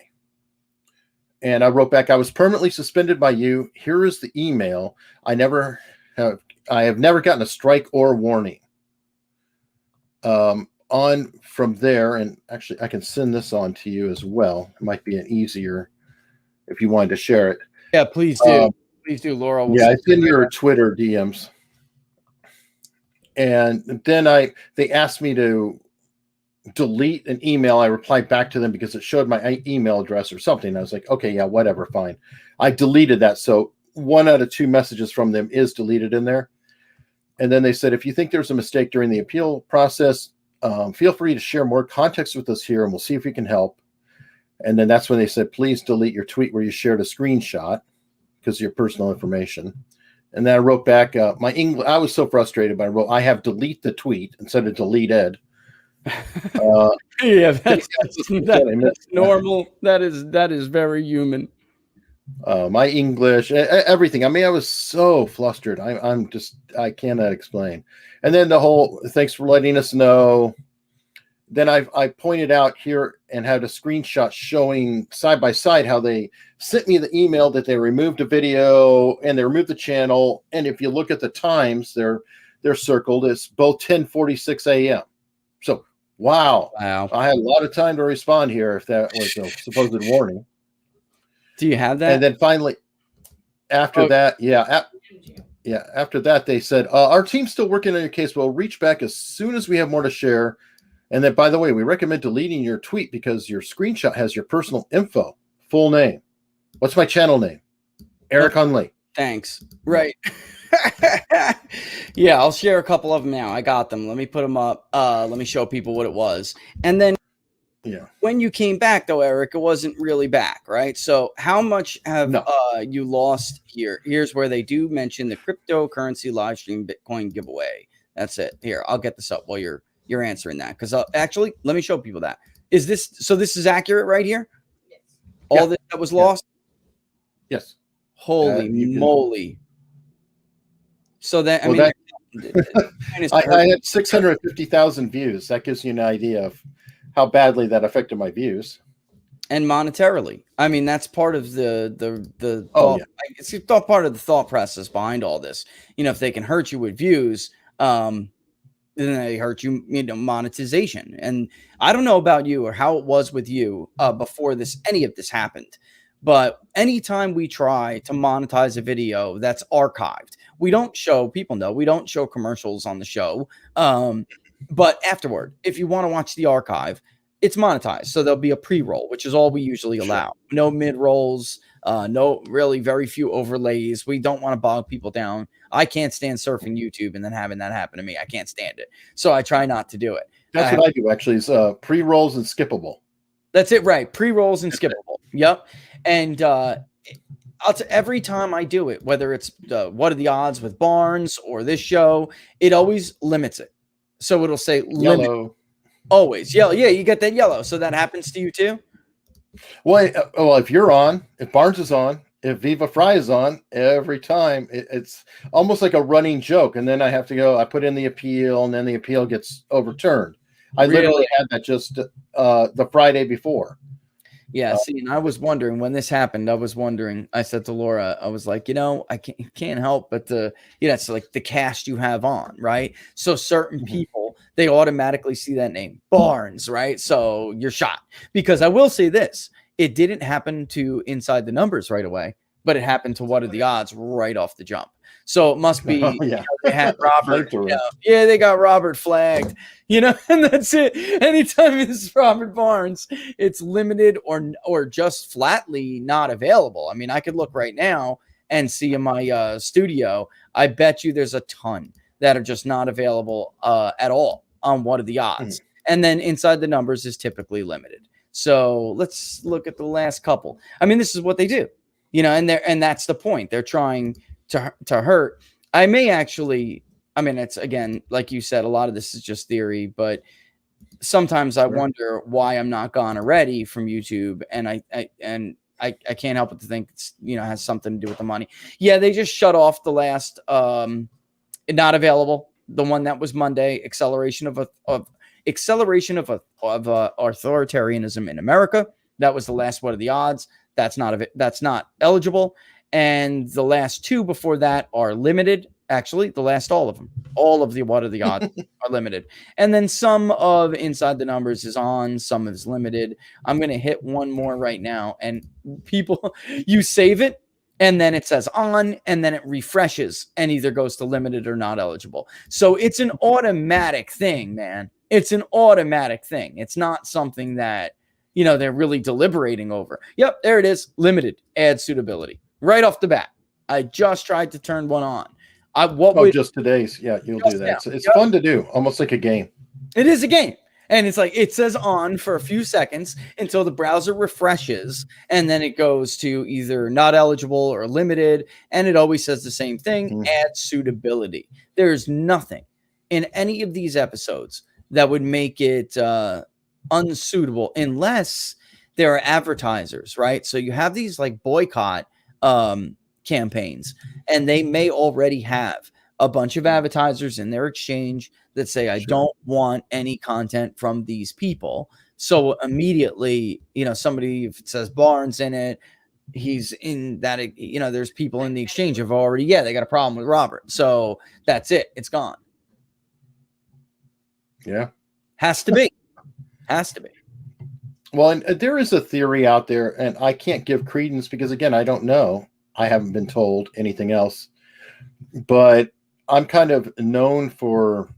And I wrote back, I was permanently suspended by you. Here is the email. I have never gotten a strike or warning. On from there, and actually I can send this on to you as well. It might be an easier if you wanted to share it. Yeah, please do. Please do, Laura. It's in your Twitter DMs. And then they asked me to delete an email. I replied back to them because it showed my email address or something. I was like, okay, yeah, whatever, fine. I deleted that. So 1 out of 2 messages from them is deleted in there. And then they said, if you think there's a mistake during the appeal process, feel free to share more context with us here and we'll see if we can help. And then that's when they said, please delete your tweet where you shared a screenshot because of your personal information. And then I wrote back, my English, I was so frustrated, but I wrote, I have delete the tweet instead of deleted. Yeah, that's normal. That is very human. my English, everything. I mean, I was so flustered. I cannot explain. And then the whole, thanks for letting us know. Then I pointed out here and had a screenshot showing side by side how they sent me the email that they removed a video and they removed the channel. And if you look at the times, they're circled. It's both 10:46 a.m. So wow, I had a lot of time to respond here if that was a supposed warning. Do you have that? And then finally, after that, after that, they said, our team's still working on your case. We'll reach back as soon as we have more to share. And then, by the way, we recommend deleting your tweet because your screenshot has your personal info, full name. What's my channel name? Eric Hunley. Thanks. Right. Yeah, I'll share a couple of them now. I got them. Let me put them up. Let me show people what it was. And then when you came back, though, Eric, it wasn't really back, right? So how much have you lost here? Here's where they do mention the cryptocurrency live stream Bitcoin giveaway. That's it. Here, I'll get this up while you're answering that. Because actually, let me show people that. Is this, so this is accurate right here? Yes. All that was lost? Yes. Holy moly. So that, I had 650,000 views. That gives you an idea of how badly that affected my views. And monetarily. I mean, that's part of the it's part of the thought process behind all this. You know, if they can hurt you with views, then they hurt you, monetization. And I don't know about you or how it was with you before any of this happened. But anytime we try to monetize a video that's archived, we don't show, people know, we don't show commercials on the show. But afterward, if you want to watch the archive, it's monetized. So there'll be a pre-roll, which is all we usually allow. No mid-rolls, really very few overlays. We don't want to bog people down. I can't stand surfing YouTube and then having that happen to me. I can't stand it. So I try not to do it. That's what I do, actually, is pre-rolls and skippable. That's it, right? Pre-rolls and skippable. Yep. And every time I do it, whether it's what are the odds with Barnes or this show, it always limits it. So it'll say limit. Yellow. Always yellow. Yeah, you get that yellow. So that happens to you too? Well, if you're on, if Barnes is on, if Viva Fry is on, every time it's almost like a running joke. And then I have to go, I put in the appeal and then the appeal gets overturned. I literally had that just the Friday before. Yeah, see, and I was wondering when this happened. I said to Laura, I was like, I can't help but it's like the cast you have on, right? So certain people, they automatically see that name, Barnes, right? So you're shot. Because I will say this, it didn't happen to Inside the Numbers right away, but it happened to What Are the Odds right off the jump. So it must be, they had Robert. They got Robert flagged, and that's it. Anytime it's Robert Barnes, it's limited or just flatly not available. I mean, I could look right now and see in my studio, I bet you there's a ton that are just not available at all on What Are the Odds. And then Inside the Numbers is typically limited. So let's look at the last couple. I mean, this is what they do, and that's the point. They're trying to hurt. I may actually, it's again, like you said, a lot of this is just theory, but sometimes I wonder why I'm not gone already from YouTube. And I can't help but to think it's, has something to do with the money. Yeah. They just shut off the last, not available. The one that was Monday, acceleration of authoritarianism in America. That was the last What Are the Odds? That's not eligible. And the last two before that are limited. Actually, all of the What Are the Odds are limited. And then some of Inside the Numbers is on, some is limited. I'm going to hit one more right now. And people, you save it, and then it says on, and then it refreshes and either goes to limited or not eligible. So it's an automatic thing, man. It's an automatic thing. It's not something that, they're really deliberating over. Yep, there it is. Limited, add suitability. Right off the bat, I just tried to turn one on. Just today's. Yeah, you'll do that. It's fun to do, almost like a game. It is a game. And it's like, it says on for a few seconds until the browser refreshes. And then it goes to either not eligible or limited. And it always says the same thing, add suitability. There's nothing in any of these episodes that would make it unsuitable unless there are advertisers, right? So you have these like boycott campaigns, and they may already have a bunch of advertisers in their exchange that say, I don't want any content from these people. So immediately, somebody, if it says Barnes in it, he's in that, there's people in the exchange have already, they got a problem with Robert. So that's it. It's gone. Yeah. Has to be. Well, and there is a theory out there, and I can't give credence because, again, I don't know. I haven't been told anything else. But I'm kind of known for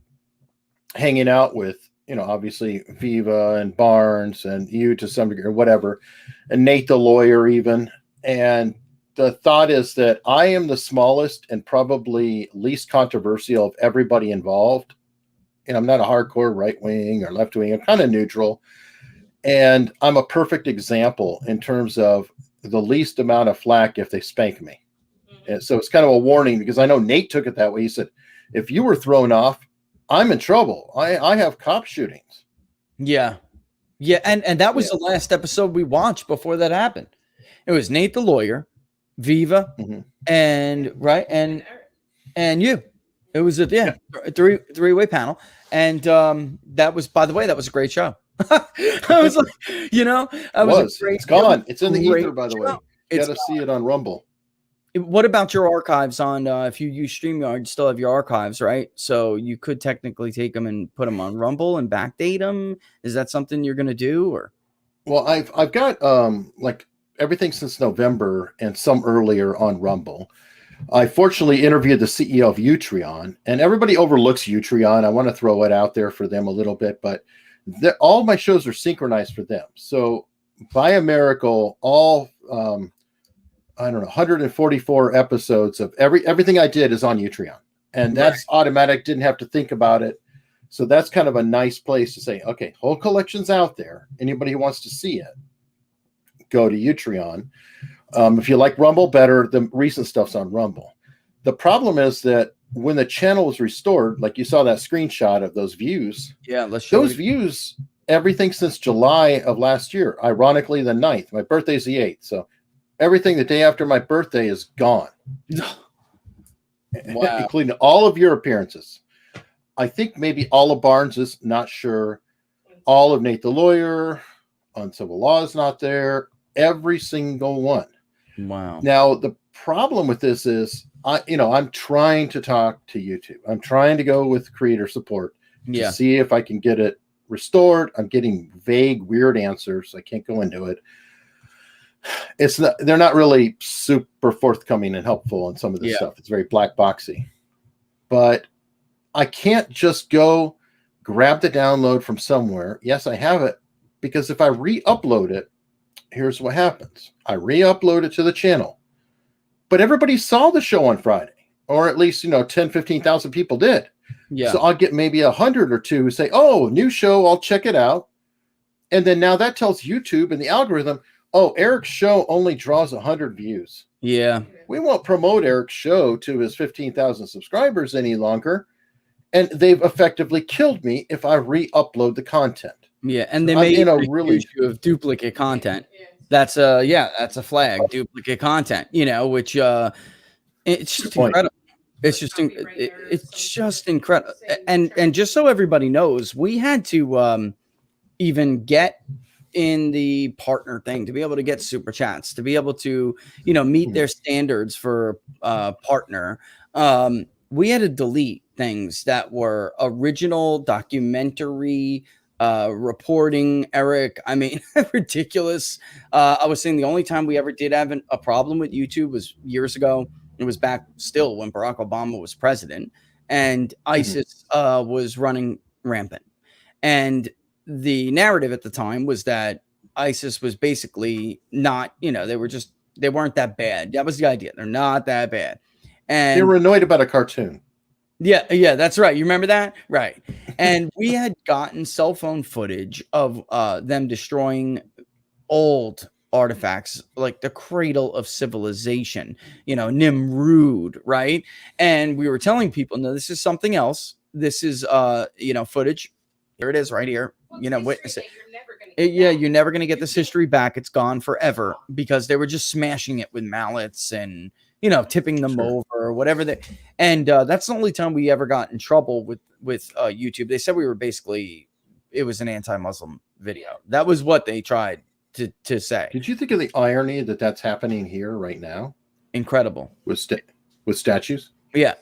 hanging out with, obviously Viva and Barnes and you to some degree or whatever, and Nate the lawyer even. And the thought is that I am the smallest and probably least controversial of everybody involved. And I'm not a hardcore right wing or left wing. I'm kind of neutral. And I'm a perfect example in terms of the least amount of flack if they spank me. And so it's kind of a warning because I know Nate took it that way. He said, if you were thrown off, I'm in trouble. I have cop shootings. Yeah. Yeah. And that was the last episode we watched before that happened. It was Nate the lawyer, Viva, and you. It was a three-way panel. And that was, by the way, that was a great show. I was like, it's gone. It's in the ether, by the way. You got to see it on Rumble. What about your archives on, if you use StreamYard, you still have your archives, right? So you could technically take them and put them on Rumble and backdate them. Is that something you're going to do? Or? Well, I've got like everything since November and some earlier on Rumble. I fortunately interviewed the CEO of Utreon, and everybody overlooks Utreon. I want to throw it out there for them a little bit, but all my shows are synchronized for them. So by a miracle, all 144 episodes of everything I did is on Utreon, and that's automatic. Didn't have to think about it. So that's kind of a nice place to say, okay, whole collection's out there. Anybody who wants to see it, go to Utreon. If you like Rumble better, the recent stuff's on Rumble. The problem is that when the channel was restored, like you saw that screenshot of those views. Yeah, let's show those views, everything since July of last year, ironically the 9th. My birthday's the 8th. So everything the day after my birthday is gone. Wow. Including all of your appearances. I think maybe all of Barnes's, not sure. All of Nate the lawyer, on civil law is not there. Every single one. Wow. Now the problem with this is, I'm trying to talk to YouTube. I'm trying to go with creator support to see if I can get it restored. I'm getting vague, weird answers. I can't go into it. They're not really super forthcoming and helpful on some of this stuff. It's very black boxy. But I can't just go grab the download from somewhere. Yes, I have it, because if I re-upload it, here's what happens. I re-upload it to the channel. But everybody saw the show on Friday, or at least, 10, 15,000 people did. Yeah. So I'll get maybe 100 or two who say, oh, new show, I'll check it out. And then now that tells YouTube and the algorithm, oh, Eric's show only draws 100 views. Yeah. We won't promote Eric's show to his 15,000 subscribers any longer. And they've effectively killed me if I re-upload the content. Yeah. And they made a really issue of duplicate content. That's a flag, duplicate content, which it's just incredible. It's just incredible. And just so everybody knows, we had to even get in the partner thing to be able to get super chats, to be able to, meet their standards for partner. We had to delete things that were original documentary reporting, Eric. I mean, ridiculous. I was saying the only time we ever did have a problem with YouTube was years ago. It was back still when Barack Obama was president and ISIS was running rampant. And the narrative at the time was that ISIS was basically not, they weren't that bad. That was the idea. They're not that bad. And they were annoyed about a cartoon. Yeah, that's right. You remember that? Right. And we had gotten cell phone footage of them destroying old artifacts like the cradle of civilization, Nimrud, right? And we were telling people, no, this is something else. This is footage. Here it is right here. Witness it. You're never going Yeah, you're never going to get this history back. It's gone forever because they were just smashing it with mallets and, you know, tipping them over or whatever. And that's the only time we ever got in trouble with YouTube. They said we were basically, it was an anti-Muslim video. That was what they tried to say. Did you think of the irony that that's happening here right now Incredible. with statues? Yeah,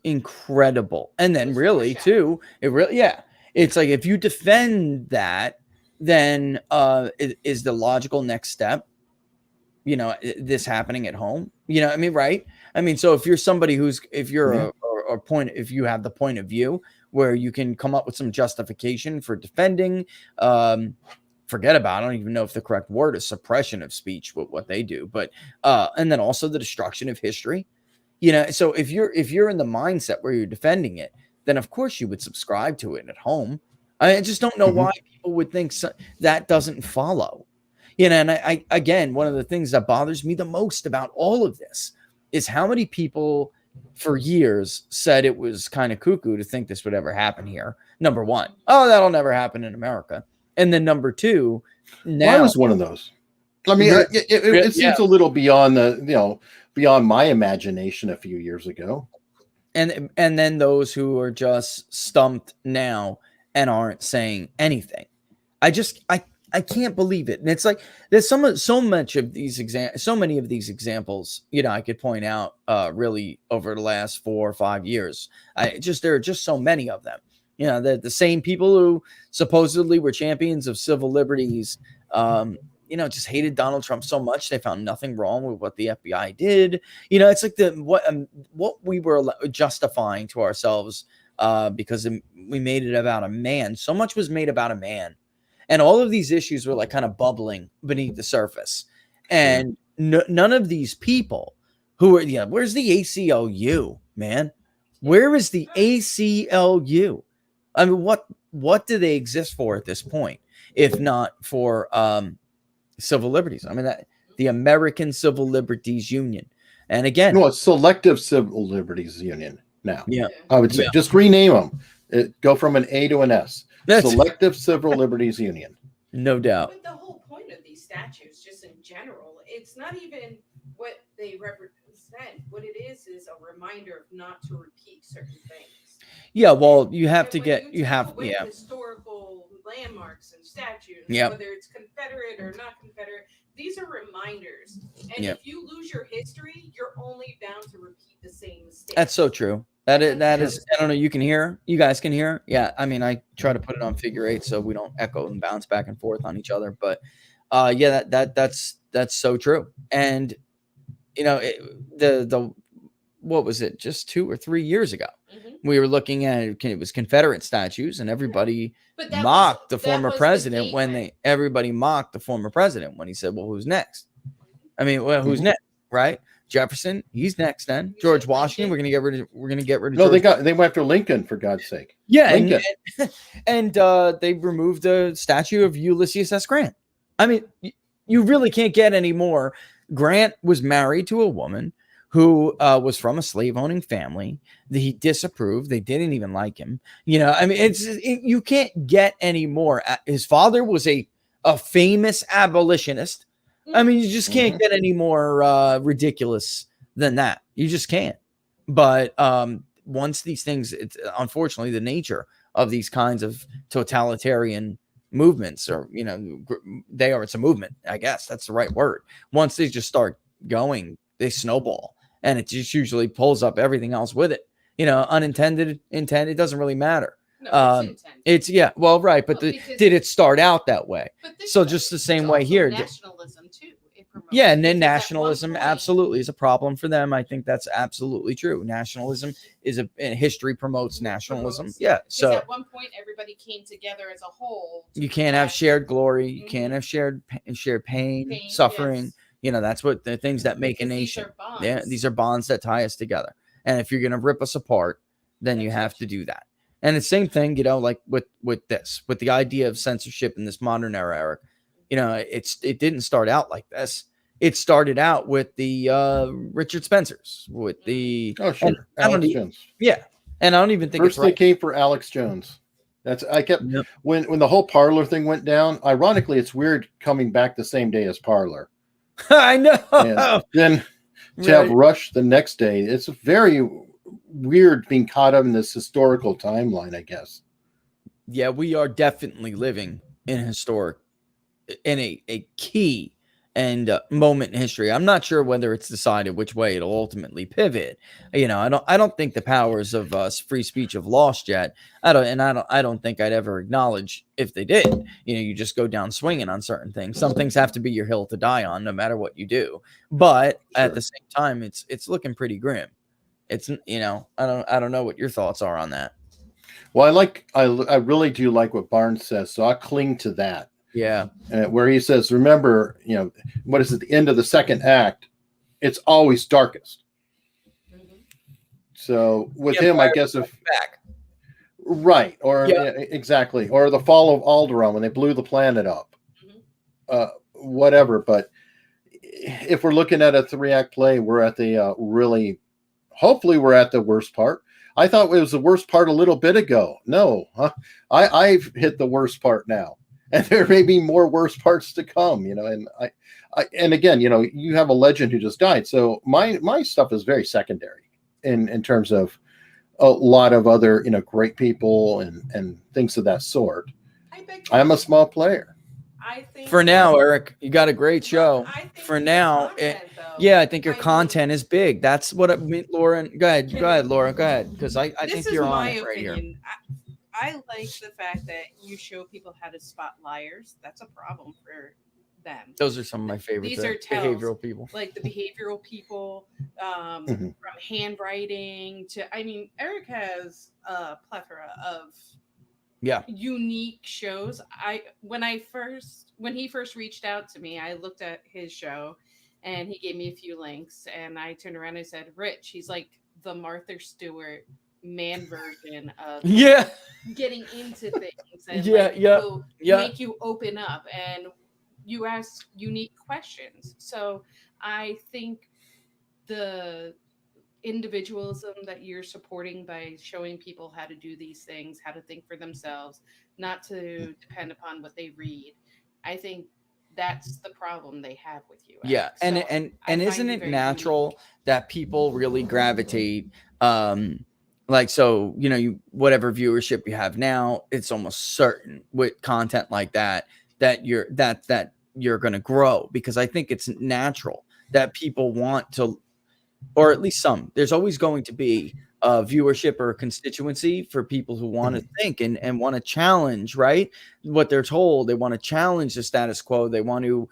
incredible. And then really too, it's like if you defend that, then is the logical next step, you know, this happening at home, you know what I mean, right? I mean, so if you're somebody if you're if you have the point of view where you can come up with some justification for defending, forget about, I don't even know if the correct word is suppression of speech, what they do, but and then also the destruction of history. You know, so if you're in the mindset where you're defending it, then of course you would subscribe to it at home. I just don't know why people would think that doesn't follow. You know, and I again, one of the things that bothers me the most about all of this is how many people for years said it was kind of cuckoo to think this would ever happen here. Number one, oh, that'll never happen in America. And then number two, now I was one of those. I mean, it seems a little beyond beyond my imagination a few years ago. And then those who are just stumped now and aren't saying anything. I can't believe it. And it's like there's so many of these examples, you know, I could point out really over the last 4 or 5 years. There are just so many of them. You know, the same people who supposedly were champions of civil liberties, you know, just hated Donald Trump so much they found nothing wrong with what the FBI did. You know, it's like what we were justifying to ourselves because we made it about a man. So much was made about a man, and all of these issues were like kind of bubbling beneath the surface. And none of these people who are, where's the ACLU, man? Where is the ACLU? I mean, what do they exist for at this point, if not for civil liberties? I mean, the American Civil Liberties Union. And again, no, it's Selective Civil Liberties Union now. Yeah, I would say just rename them. Go from an A to an S. Selective Civil Liberties Union. No doubt. But the whole point of these statutes, just in general, it's not even what they represent. What it is a reminder of not to repeat certain things. Yeah, well, you have And to when get you take away historical landmarks and statues, whether it's Confederate or not Confederate, these are reminders. And if you lose your history, you're only bound to repeat the same mistakes. That's so true. That is. I don't know. You can hear. You guys can hear. Yeah. I mean, I try to put it on figure 8 so we don't echo and bounce back and forth on each other. But yeah, that's so true. And you know, the what was it? Just 2 or 3 years ago, we were looking at it was Confederate statues, and everybody mocked the former president when everybody mocked the former president when he said, "Well, who's next?" I mean, well, who's next, right? Jefferson, he's next. Then George Washington, we're gonna get rid of. No, George. they went after Lincoln, for God's sake. Yeah, and they removed the statue of Ulysses S. Grant. I mean, you really can't get any more. Grant was married to a woman who was from a slave-owning family. He disapproved. They didn't even like him. You know, I mean, you can't get any more. His father was a famous abolitionist. I mean, you just can't get any more ridiculous than that. You just can't. But once these things, it's unfortunately the nature of these kinds of totalitarian movements, or it's a movement. I guess that's the right word. Once they just start going, they snowball, and it just usually pulls up everything else with it. You know, unintended, intended, it doesn't really matter. No, it's well, right, but did it start out that way? So just the same way here. Nationalism too. Yeah, and then nationalism absolutely is a problem for them. I think that's absolutely true. Nationalism is history promotes nationalism. Yeah, so at one point everybody came together as a whole. You can't have shared glory. You can't have shared pain, suffering. Yes. You know, that's what the things that make a nation. These are bonds that tie us together. And if you're going to rip us apart, then you have to do that. And the same thing, you know, like with the idea of censorship in this modern era, Eric, you know, it didn't start out like this. It started out with the Richard Spencers, with the Alex Jones. Yeah, and I don't even think first they came for Alex Jones. I kept when the whole Parlor thing went down. Ironically, it's weird coming back the same day as Parlor. I know. And then to have Rush the next day, it's very weird being caught up in this historical timeline, I guess. Yeah, we are definitely living in a key and moment in history. I'm not sure whether it's decided which way it'll ultimately pivot. You know, I don't think the powers of free speech have lost yet. I don't think I'd ever acknowledge if they did. You know, you just go down swinging on certain things. Some things have to be your hill to die on, no matter what you do. But at the same time, it's looking pretty grim. It's, you know, I don't know what your thoughts are on that. Well, I really do like what Barnes says, so I cling to that. Yeah. Where he says, remember, you know, what is at the end of the second act? It's always darkest. So with him, I guess right. Or exactly. Or the fall of Alderaan when they blew the planet up, whatever. But if we're looking at a 3-act play, we're at the hopefully we're at the worst part. I thought it was the worst part a little bit ago. No, I've hit the worst part now. And there may be more worse parts to come, you know. And and again, you know, you have a legend who just died, so my stuff is very secondary in terms of a lot of other, you know, great people and things of that sort. I'm a small player. I think for now, Eric, you got a great show. For now, I think your content is big. That's what I mean, Lauren. Go ahead, Laura. Go ahead, because I think you're on it right here. I like the fact that you show people how to spot liars. That's a problem for them. Those are some of my favorites. These are behavioral people. Like the behavioral people, from handwriting to, I mean, Eric has a plethora of unique shows. When he first reached out to me, I looked at his show and he gave me a few links, and I turned around and I said, Rich, he's like the Martha Stewart man version of getting into things and make you open up and you ask unique questions. So I think the individualism that you're supporting by showing people how to do these things, how to think for themselves, not to depend upon what they read, I think that's the problem they have with you. Yeah. So and isn't it natural that people really gravitate like, so, you know, whatever viewership you have now, it's almost certain with content like that you're going to grow, because I think it's natural that people want to, or at least some, there's always going to be a viewership or a constituency for people who want to think and want to challenge, right, what they're told. They want to challenge the status quo. They want to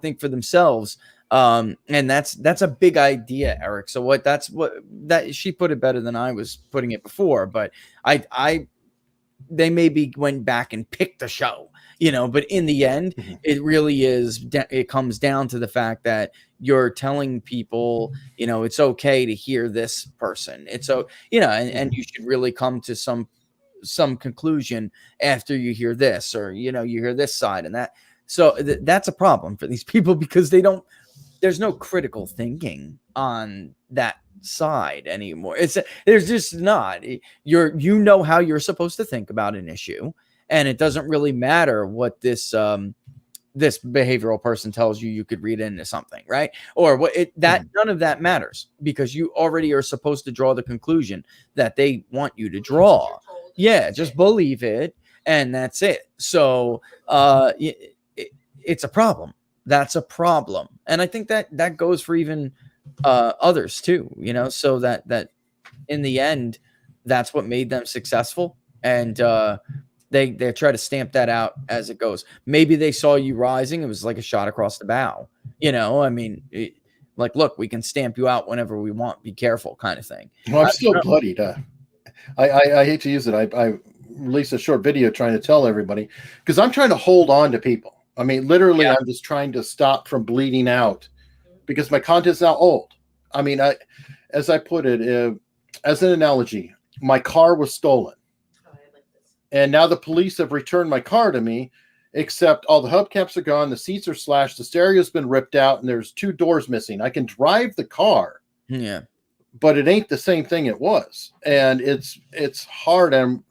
think for themselves. And that's a big idea, Eric. So that she put it better than I was putting it before, but they maybe went back and picked the show, you know, but in the end, it really is, it comes down to the fact that you're telling people, you know, it's okay to hear this person. It's so, you know, and you should really come to some conclusion after you hear this, or, you know, you hear this side and that. So that's a problem for these people, because there's no critical thinking on that side anymore. There's just not. You know how you're supposed to think about an issue, and it doesn't really matter what this behavioral person tells you could read into something, right? Or none of that matters, because you already are supposed to draw the conclusion that they want you to draw. Yeah, just believe it, and that's it. So it's a problem. That's a problem. And I think that goes for even others too, you know, so that in the end, that's what made them successful. And they try to stamp that out as it goes. Maybe they saw you rising. It was like a shot across the bow, you know, I mean, like, look, we can stamp you out whenever we want. Be careful, kind of thing. Well, I'm still bloodied. I hate to use it. I released a short video trying to tell everybody, because I'm trying to hold on to people. I mean, literally, I'm just trying to stop from bleeding out, because my content's now old. I mean, as I put it, as an analogy, my car was stolen. Oh, I like this. And now the police have returned my car to me, except all the hubcaps are gone, the seats are slashed, the stereo's been ripped out, and there's 2 doors missing. I can drive the car. Yeah. But it ain't the same thing it was. And it's hard. And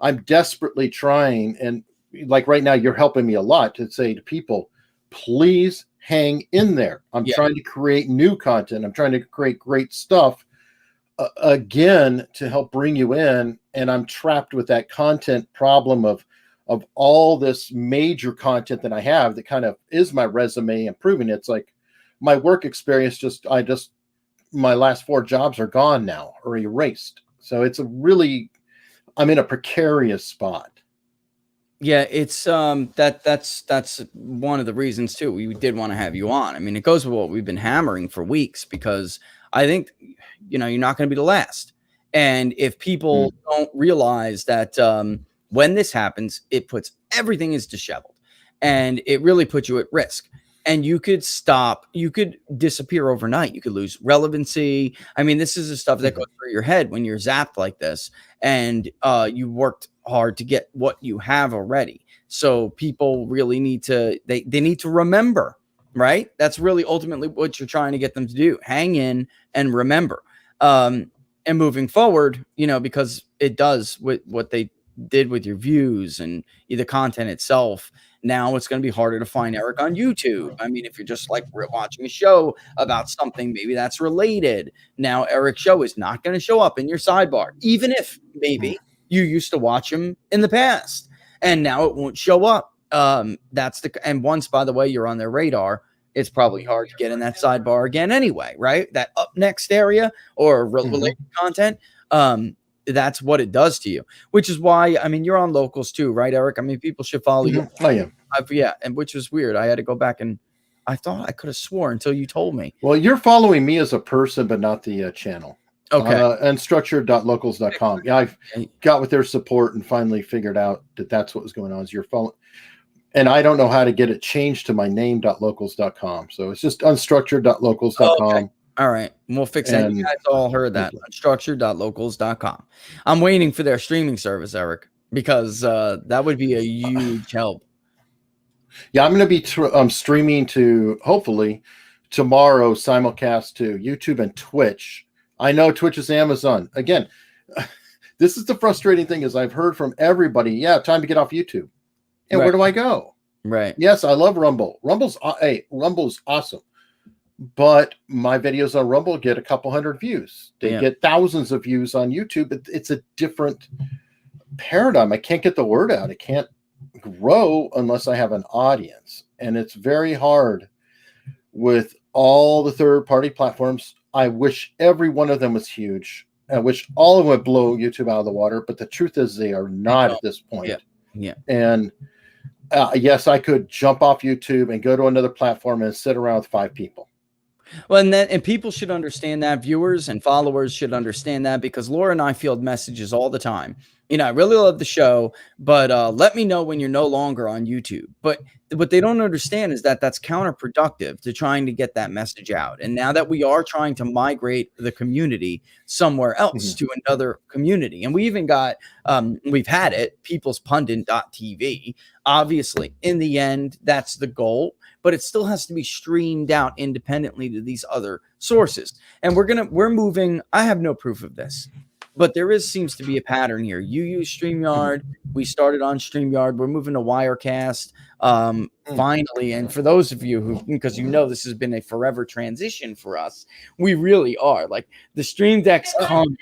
I'm desperately trying, and like right now, you're helping me a lot to say to people, please hang in there. I'm trying to create new content. I'm trying to create great stuff again to help bring you in. And I'm trapped with that content problem of all this major content that I have that kind of is my resume and proving it's like my work experience. My last 4 jobs are gone now or erased. So it's I'm in a precarious spot. Yeah, it's that's one of the reasons too. We did want to have you on. I mean, it goes with what we've been hammering for weeks, because I think, you're not going to be the last. And if people don't realize that when this happens, it puts everything is disheveled, and it really puts you at risk. And you could disappear overnight. You could lose relevancy. I mean, this is the stuff that goes through your head when you're zapped like this, and you worked hard to get what you have already. So people really need to, they need to remember, right? That's really ultimately what you're trying to get them to do. Hang in and remember. And moving forward, because it does with what they did with your views and the content itself. Now it's going to be harder to find Eric on YouTube. I mean, if you're just like watching a show about something, maybe that's related. Now Eric's show is not going to show up in your sidebar, even if maybe you used to watch him in the past, and now it won't show up. And once, by the way, you're on their radar, it's probably hard to get in that sidebar again anyway, right? That up next area or related content. That's what it does to you, which is why, I mean, you're on Locals too, right, Eric? I mean, people should follow you. I am. Yeah. And which was weird. I had to go back, and I thought I could have swore until you told me. Well, you're following me as a person, but not the channel. Okay. Unstructured.locals.com. Yeah, I've got with their support and finally figured out that that's what was going on. Is you're following, and I don't know how to get it changed to my name.locals.com. So it's just unstructured.locals.com. Okay. All right. We'll fix that. You guys all heard that. Unstructured.locals.com. I'm waiting for their streaming service, Eric, because that would be a huge help. Yeah, I'm going to be streaming to, hopefully, tomorrow, simulcast to YouTube and Twitch. I know Twitch is Amazon. Again, this is the frustrating thing is I've heard from everybody, time to get off YouTube. And where do I go? Right. Yes, I love Rumble. Rumble's awesome. But my videos on Rumble get a couple hundred views. They get thousands of views on YouTube. It's a different paradigm. I can't get the word out. I can't grow unless I have an audience. And it's very hard with all the third-party platforms. I wish every one of them was huge. I wish all of them would blow YouTube out of the water. But the truth is they are not at this point. Yeah. And yes, I could jump off YouTube and go to another platform and sit around with 5 people. Well, and people should understand that. Viewers and followers should understand that, because Laura and I field messages all the time. I really love the show, but let me know when you're no longer on YouTube. But what they don't understand is that that's counterproductive to trying to get that message out. And now that we are trying to migrate the community somewhere else to another community, and we even got, we've had it, peoplespundit.tv. Obviously, in the end, that's the goal. But it still has to be streamed out independently to these other sources. And we're moving. I have no proof of this, but there seems to be a pattern here. You use StreamYard. We started on StreamYard. We're moving to Wirecast finally. And for those of you who, because this has been a forever transition for us, we really are. Like the Stream Deck's coming.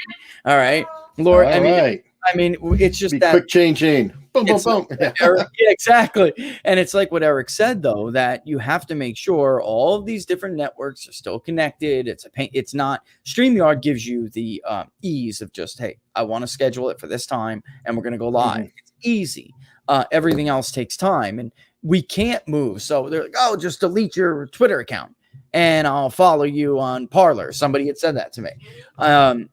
All right, Laura. I mean, it's just that quick changing. Boom, boom, boom. Eric, yeah, exactly. And it's like what Eric said, though, that you have to make sure all of these different networks are still connected. It's not StreamYard gives you the ease of just, hey, I want to schedule it for this time and we're going to go live. It's easy. Everything else takes time and we can't move. So they're like, oh, just delete your Twitter account and I'll follow you on Parler. Somebody had said that to me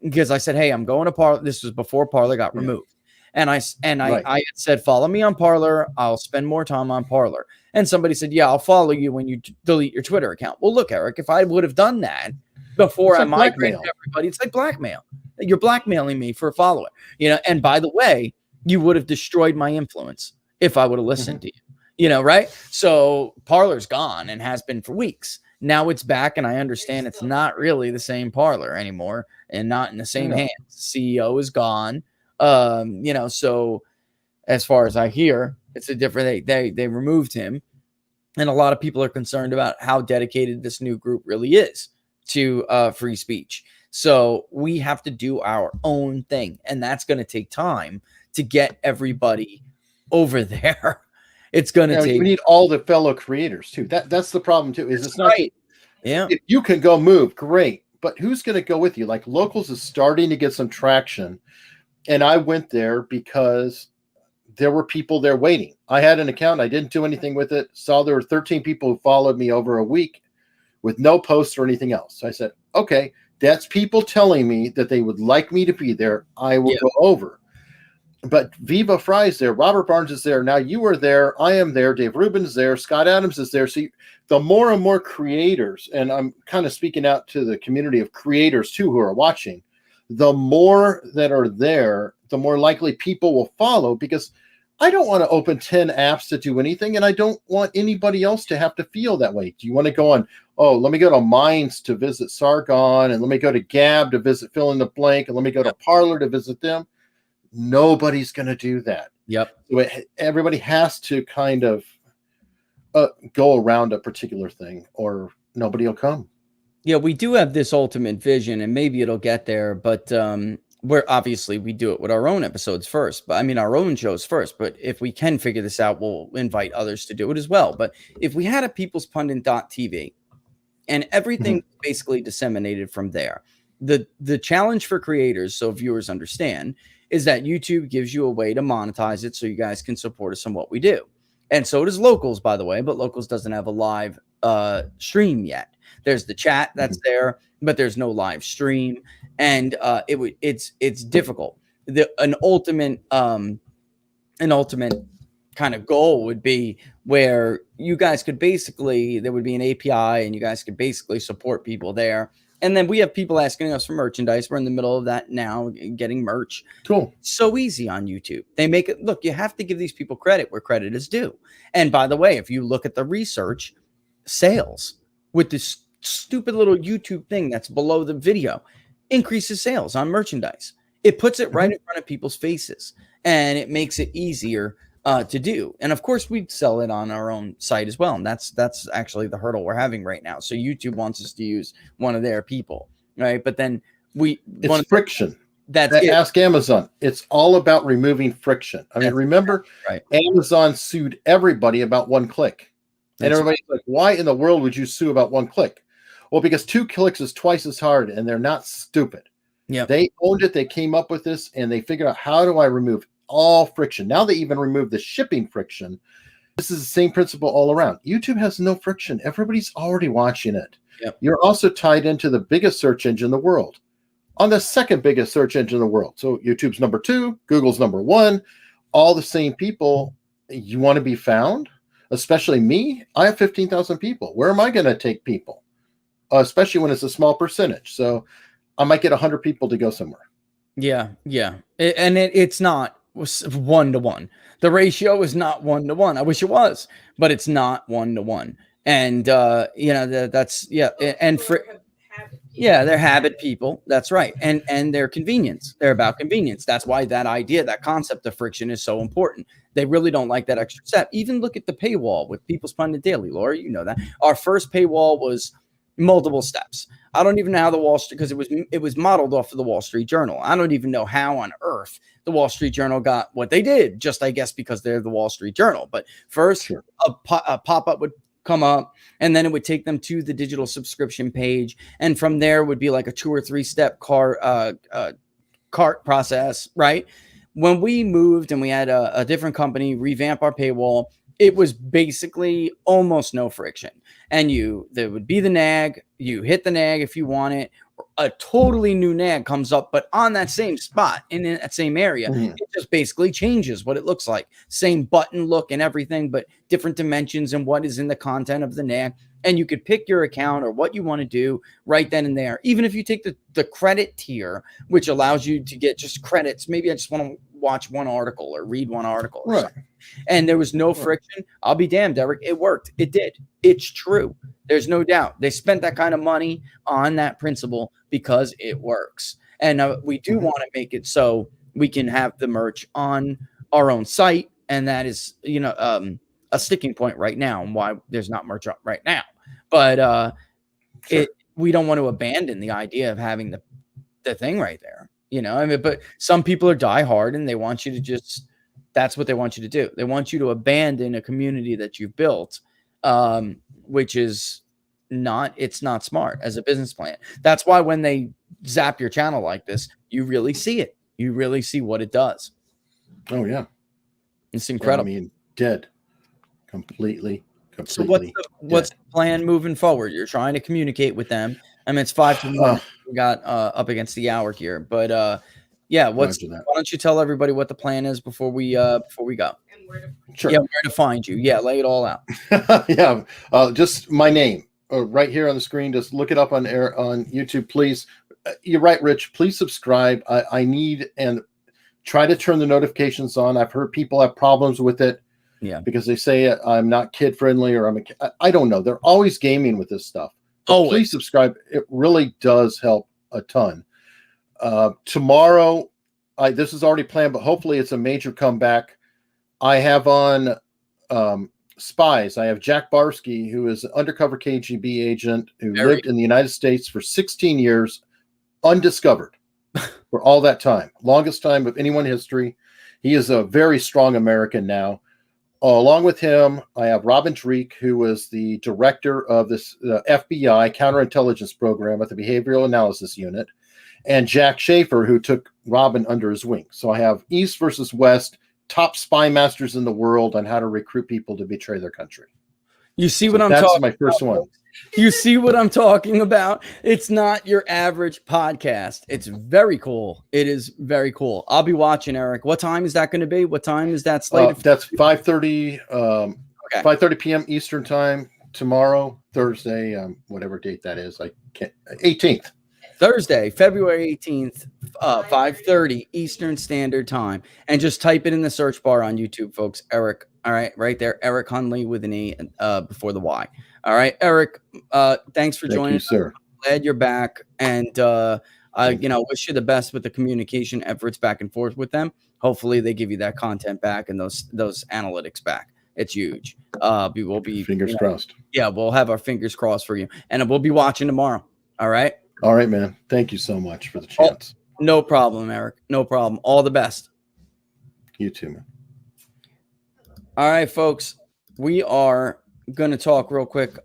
because I said, hey, I'm going to Parler. This was before Parler got removed. And I had said, follow me on Parler. I'll spend more time on Parler. And somebody said, yeah, I'll follow you when you delete your Twitter account. Well, look, Eric, if I would have done that before I migrated everybody, it's like blackmail. You're blackmailing me for a follower, and by the way, you would have destroyed my influence if I would have listened to you, right? So Parler's gone and has been for weeks. Now it's back, and I understand it's not really the same Parler anymore and not in the same hands. CEO is gone. So as far as I hear. It's a different, they removed him. And a lot of people are concerned about how dedicated this new group really is to free speech. So we have to do our own thing. And that's going to take time to get everybody over there. It's going to take. We need all the fellow creators too. That's the problem too. Is it's not right. Yeah. If you can go move, great. But who's going to go with you? Like Locals is starting to get some traction. And I went there because there were people there waiting. I had an account. I didn't do anything with it. Saw there were 13 people who followed me over a week with no posts or anything else. So I said, okay, that's people telling me that they would like me to be there. I will go over. But Viva Fry's there. Robert Barnes is there. Now you are there. I am there. Dave Rubin's there. Scott Adams is there. So the more and more creators, and I'm kind of speaking out to the community of creators too who are watching, the more that are there, the more likely people will follow, because I don't want to open 10 apps to do anything, and I don't want anybody else to have to feel that way. Do you want to go on, oh, let me go to Minds to visit Sargon, and let me go to Gab to visit fill in the blank, and let me go to Parlor to visit them? Nobody's going to do that. Yep. So everybody has to kind of go around a particular thing, or nobody will come. Yeah, we do have this ultimate vision, and maybe it'll get there, but we're obviously we do it with our own episodes first, but I mean our own shows first. But if we can figure this out, we'll invite others to do it as well. But if we had a peoplespundit.tv and everything basically disseminated from there, the challenge for creators, so viewers understand, is that YouTube gives you a way to monetize it so you guys can support us on what we do. And so does Locals, by the way, but Locals doesn't have a live stream yet. There's the chat that's there, but there's no live stream, and it's difficult. An ultimate kind of goal would be where you guys could basically, there would be an API, and you guys could basically support people there. And then we have people asking us for merchandise. We're in the middle of that now, getting merch. Cool. So easy on YouTube. They make it look. You have to give these people credit where credit is due. And by the way, if you look at the research, sales with this stupid little YouTube thing that's below the video increases sales on merchandise. It puts it right in front of people's faces, and it makes it easier to do. And of course, we sell it on our own site as well. And that's actually the hurdle we're having right now. So YouTube wants us to use one of their people, right? But then it's friction. That's Ask Amazon. It's all about removing friction. I mean, remember, Amazon sued everybody about one click. And everybody's like, why in the world would you sue about one click? Well, because 2 clicks is twice as hard, and they're not stupid. Yeah, they owned it. They came up with this, and they figured out, how do I remove all friction? Now they even remove the shipping friction. This is the same principle all around. YouTube has no friction. Everybody's already watching it. Yep. You're also tied into the biggest search engine in the world, on the second biggest search engine in the world. So YouTube's number 2, Google's number 1, all the same people. You want to be found? Especially me. I have 15,000 people. Where am I going to take people? Especially when it's a small percentage. So I might get 100 people to go somewhere. Yeah. And it's not 1-to-1. The ratio is not 1-to-1. I wish it was, but it's not 1-to-1. And that's and for they're habit people. That's right. And their convenience. They're about convenience. That's why that idea, that concept of friction is so important. They really don't like that extra step. Even look at the paywall with People's Pundit Daily, Laura. You know that our first paywall was multiple steps. I don't even know how the Wall Street, because it was modeled off of the Wall Street Journal. I don't even know how on earth the Wall Street Journal got what they did, just I guess because they're the Wall Street Journal. But first, a pop-up would come up, and then it would take them to the digital subscription page, and from there would be like a 2 or 3 step cart process, right? When we moved and we had a different company revamp our paywall, it was basically almost no friction. And there would be the nag, you hit the nag if you want it, a totally new nag comes up, but on that same spot in that same area, it just basically changes what it looks like. Same button look and everything, but different dimensions and what is in the content of the nag. And you could pick your account or what you want to do right then and there. Even if you take the credit tier, which allows you to get just credits. Maybe I just want to watch one article or read one article. Or something. And there was no friction. I'll be damned, Eric. It worked. It did. It's true. There's no doubt. They spent that kind of money on that principle because it works. And we do want to make it so we can have the merch on our own site, and that is, a sticking point right now, and why there's not merch up right now. But Sure. we don't want to abandon the idea of having the thing right there. I mean, but some people are diehard and they want you to just, that's what they want you to do. They want you to abandon a community that you've built, which is it's not smart as a business plan. That's why when they zap your channel like this, you really see it. You really see what it does. Oh yeah. It's incredible. I mean, dead. Completely. So what's the plan moving forward? You're trying to communicate with them. I mean, it's 5 to 1. We got up against the hour here, but yeah. Why don't you tell everybody what the plan is before we go? And where to Sure. Yeah, where to find you? Yeah, lay it all out. Yeah, just my name right here on the screen. Just look it up on YouTube, please. You're right, Rich. Please subscribe. I need and try to turn the notifications on. I've heard people have problems with it. Yeah, because they say I'm not kid friendly or I don't know. They're always gaming with this stuff. But please subscribe. It really does help a ton. Tomorrow, this is already planned, but hopefully it's a major comeback. I have on spies. I have Jack Barsky, who is an undercover KGB agent who lived in the United States for 16 years, undiscovered for all that time. Longest time of anyone in history. He is a very strong American now. Along with him, I have Robin Dreek, who was the director of this FBI counterintelligence program at the Behavioral Analysis Unit, and Jack Schaefer, who took Robin under his wing. So I have East versus West, top spy masters in the world on how to recruit people to betray their country. You see what I'm talking about? That's my first one. You see what I'm talking about? It's not your average podcast. It's very cool. It is very cool. I'll be watching, Eric. What time is that going to be? What time is that slated? That's 5:30 5:30 p.m. Eastern time tomorrow, Thursday, whatever date that is. I can't. 18th. Thursday, February 18th, 5:30 Eastern Standard Time. And just type it in the search bar on YouTube, folks. Eric. All right, right there. Eric Hunley with an E before the Y. All right, Eric, thanks for joining us. Sir. Glad you're back. And, wish you the best with the communication efforts back and forth with them. Hopefully they give you that content back and those analytics back. It's huge. We'll be fingers crossed. Yeah, we'll have our fingers crossed for you. And we'll be watching tomorrow. All right. All right, man. Thank you so much for the chance. No problem, Eric. No problem. All the best. You too, man. All right, folks. We are going to talk real quick.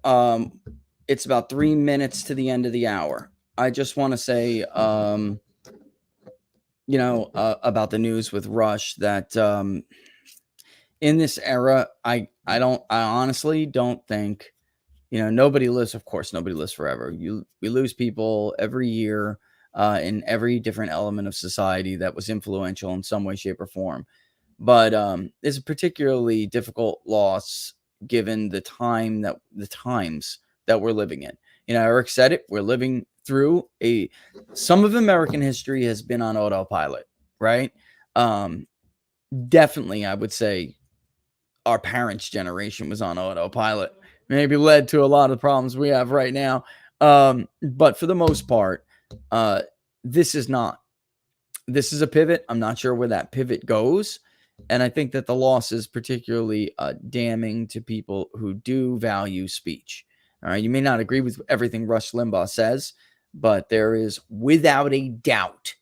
It's about 3 minutes to the end of the hour. I just want to say, about the news with Rush that in this era, I honestly don't think, nobody lives. Of course, nobody lives forever. We lose people every year in every different element of society that was influential in some way, shape, or form. But it's a particularly difficult loss given the times that we're living in. Eric said it. We're living through some of American history has been on autopilot, right? Definitely, I would say our parents' generation was on autopilot. Maybe led to a lot of problems we have right now. But for the most part, this is not. This is a pivot. I'm not sure where that pivot goes. And I think that the loss is particularly damning to people who do value speech. All right. You may not agree with everything Rush Limbaugh says, but there is without a doubt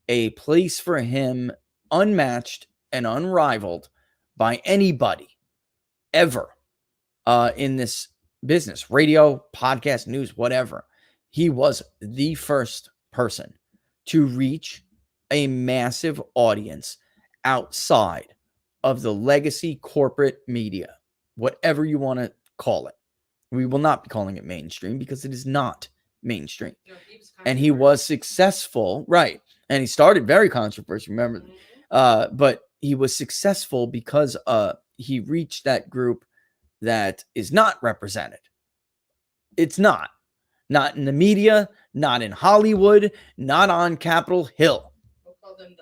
a place for him unmatched and unrivaled by anybody ever in this business, radio, podcast, news, whatever. He was the first person to reach a massive audience outside of the legacy corporate media, whatever you want to call it. We will not be calling it mainstream because it is not mainstream. And he was successful, right? And he started very controversial, remember? But he was successful because he reached that group that is not represented. It's not in the media, not in Hollywood, not on Capitol Hill,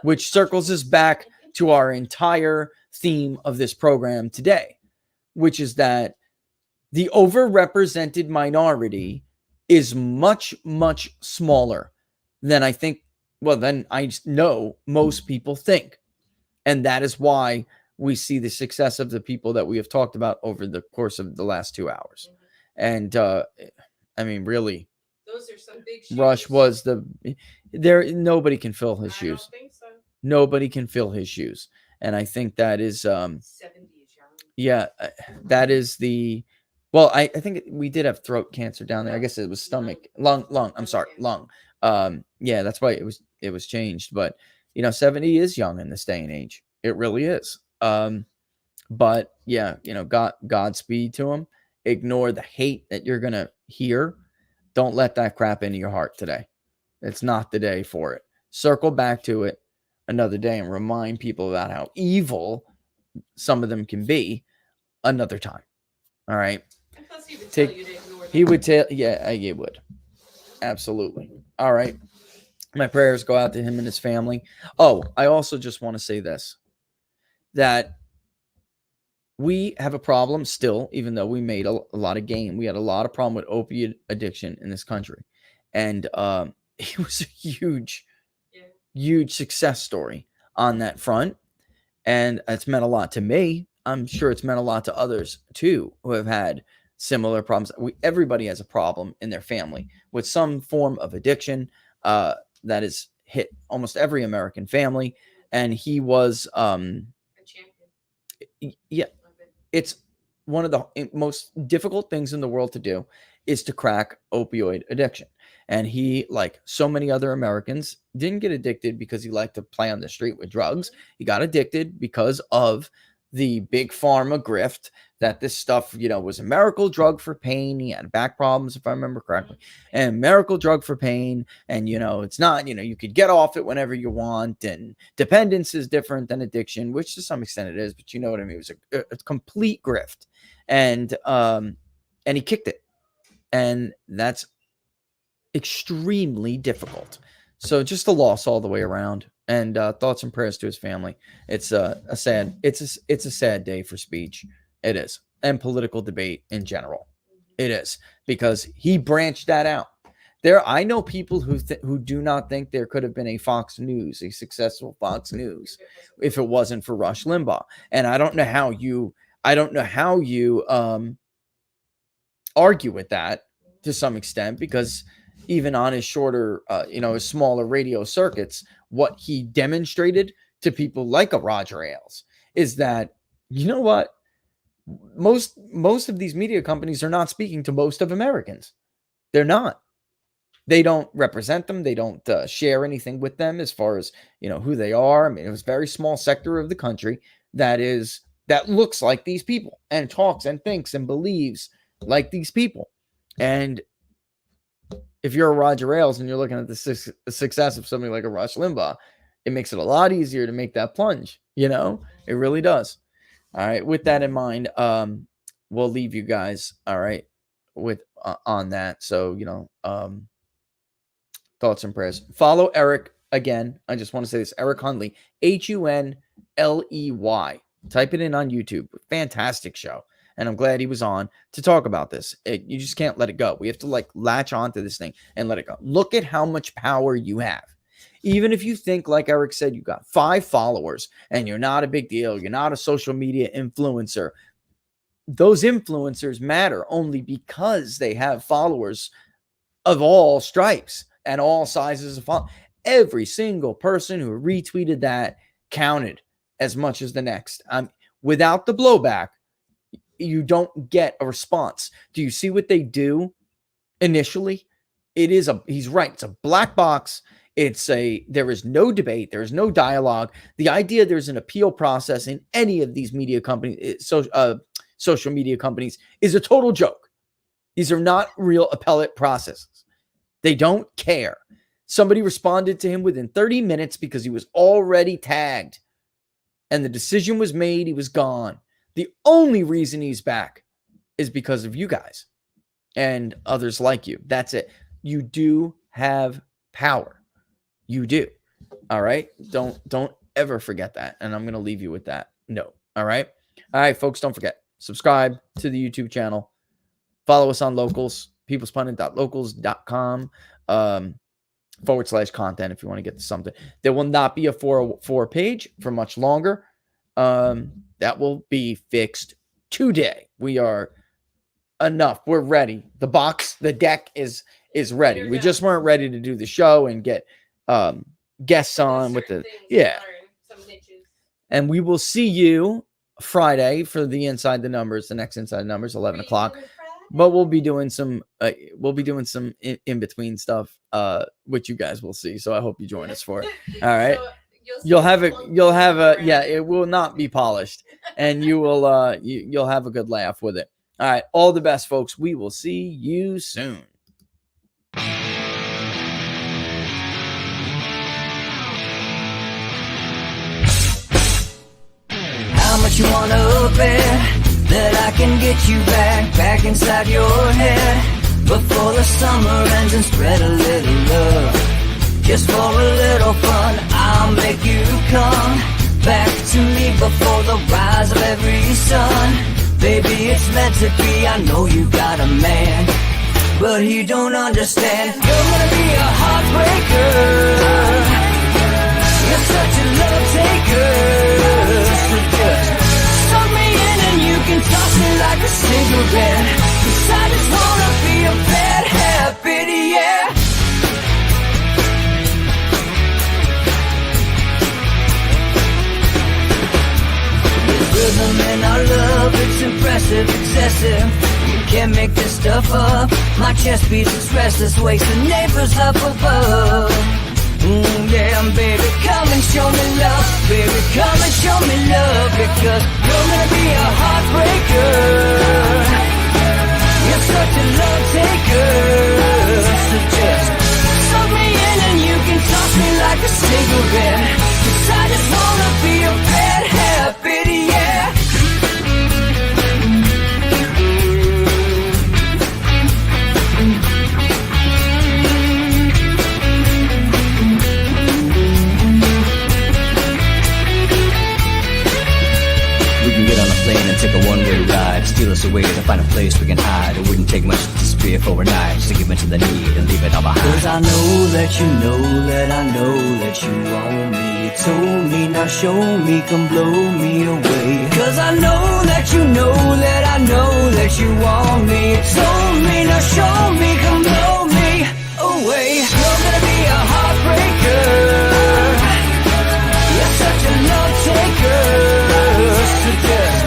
which circles us back to our entire theme of this program today, which is that the overrepresented minority is much, much smaller than I think, than I know most people think. And that is why we see the success of the people that we have talked about over the course of the last 2 hours. And I mean, really, those are some big shoes. Rush was nobody can fill his shoes. I don't think so. Nobody can fill his shoes. And I think that is 70 is young. yeah, that is well, I think we did have throat cancer down there. I guess it was stomach, lung. I'm sorry, lung. Yeah, that's why it was changed. But 70 is young in this day and age. It really is. But yeah, Godspeed to him. Ignore the hate that you're gonna hear. Don't let that crap into your heart today. It's not the day for it. Circle back to it another day and remind people about how evil some of them can be another time. All right. And plus he would tell you to ignore them. He would tell, yeah, he would. Absolutely. All right. My prayers go out to him and his family. Oh, I also just want to say this, that we have a problem still, even though we made a lot of gain. We had a lot of problem with opiate addiction in this country. And it was a huge success story on that front. And it's meant a lot to me. I'm sure it's meant a lot to others too, who have had similar problems. Everybody has a problem in their family with some form of addiction that has hit almost every American family. And he was, a champion. Yeah, it's one of the most difficult things in the world to do is to crack opioid addiction. And he, like so many other Americans, didn't get addicted because he liked to play on the street with drugs. He got addicted because of the big pharma grift that this stuff, was a miracle drug for pain. He had back problems, if I remember correctly, and miracle drug for pain. And, it's not, you could get off it whenever you want. And dependence is different than addiction, which to some extent it is, but you know what I mean? It was a complete grift. And he kicked it. And that's extremely difficult. So just a loss all the way around. And thoughts and prayers to his family. It's a sad day for speech. It is. And political debate in general. It is, because he branched that out. I know people who do not think there could have been a successful Fox News, if it wasn't for Rush Limbaugh. And I don't know how you argue with that to some extent, because even on his shorter, his smaller radio circuits, what he demonstrated to people like a Roger Ailes is that, what? Most of these media companies are not speaking to most of Americans. They're not. They don't represent them. They don't share anything with them as far as, who they are. I mean, it was a very small sector of the country that looks like these people and talks and thinks and believes like these people. And if you're a Roger Ailes and you're looking at the success of somebody like a Rush Limbaugh, it makes it a lot easier to make that plunge. It really does. All right. With that in mind, we'll leave you guys. All right. With on that. So, thoughts and prayers. Follow Eric again. I just want to say this. Eric Hunley, Hunley. Type it in on YouTube. Fantastic show. And I'm glad he was on to talk about this. You just can't let it go. We have to latch onto this thing and let it go. Look at how much power you have. Even if you think, like Eric said, you got 5 followers and you're not a big deal, you're not a social media influencer. Those influencers matter only because they have followers of all stripes and all sizes of followers. Every single person who retweeted that counted as much as the next. Without the blowback, you don't get a response. Do you see what they do initially? He's right. It's a black box. There is no debate. There is no dialogue. The idea there's an appeal process in any of these media companies, social media companies, is a total joke. These are not real appellate processes. They don't care. Somebody responded to him within 30 minutes because he was already tagged. And the decision was made. He was gone. The only reason he's back is because of you guys and others like you. That's it. You do have power. You do. All right. Don't ever forget that. And I'm going to leave you with that note. All right. All right, folks. Don't forget, subscribe to the YouTube channel. Follow us on Locals, peoplespundit.locals.com. /content if you want to get to something. There will not be a 404 page for much longer. That will be fixed today. We are enough. We're ready. The deck is ready. We just weren't ready to do the show and get guests on with the And we will see you Friday for the Inside the Numbers, the next Inside the Numbers, 11 o'clock. But we'll be doing some in between stuff, which you guys will see. So I hope you join us for it. All right. So you'll have it will not be polished, and you'll have a good laugh with it. All right. All the best, folks. We will see you soon. How much you wanna bet that I can get you back inside your head before the summer ends and spread a little love. Just for a little fun, I'll make you come back to me before the rise of every sun. Baby, it's meant to be. I know you got a man, but he don't understand. You're gonna be a heartbreaker. You're such a love taker. So just suck me in and you can toss me like a cigarette. 'Cause I just wanna be a bad habit, yeah. There's rhythm in our love, it's impressive, excessive. You can't make this stuff up. My chest beats, it's restless, wakes the neighbors up above. Yeah, baby, come and show me love. Baby, come and show me love. Because you're gonna be a heartbreaker. You're such a love taker. So just suck me in and you can toss me like a cigarette. 'Cause I just wanna be a bad habit, yeah. And take a one-way ride, steal us away to find a place we can hide. It wouldn't take much to spear for a night, just to give into the need and leave it all behind. 'Cause I know that you know that I know that you want me. You told me, now show me, come blow me away. 'Cause I know that you know that I know that you want me. You told me, now show me, come blow me away. You're gonna be a heartbreaker. You're such a love taker. So just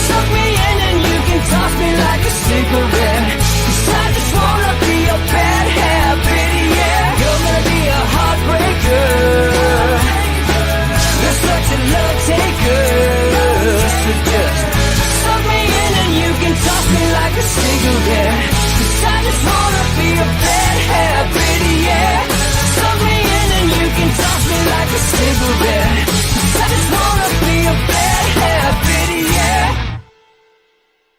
suck me in and you can toss me like a cigarette. 'Cause I just wanna be a bad habit, yeah. You're gonna be a heartbreaker. You're such a love taker. So just suck me in and you can toss me like a cigarette.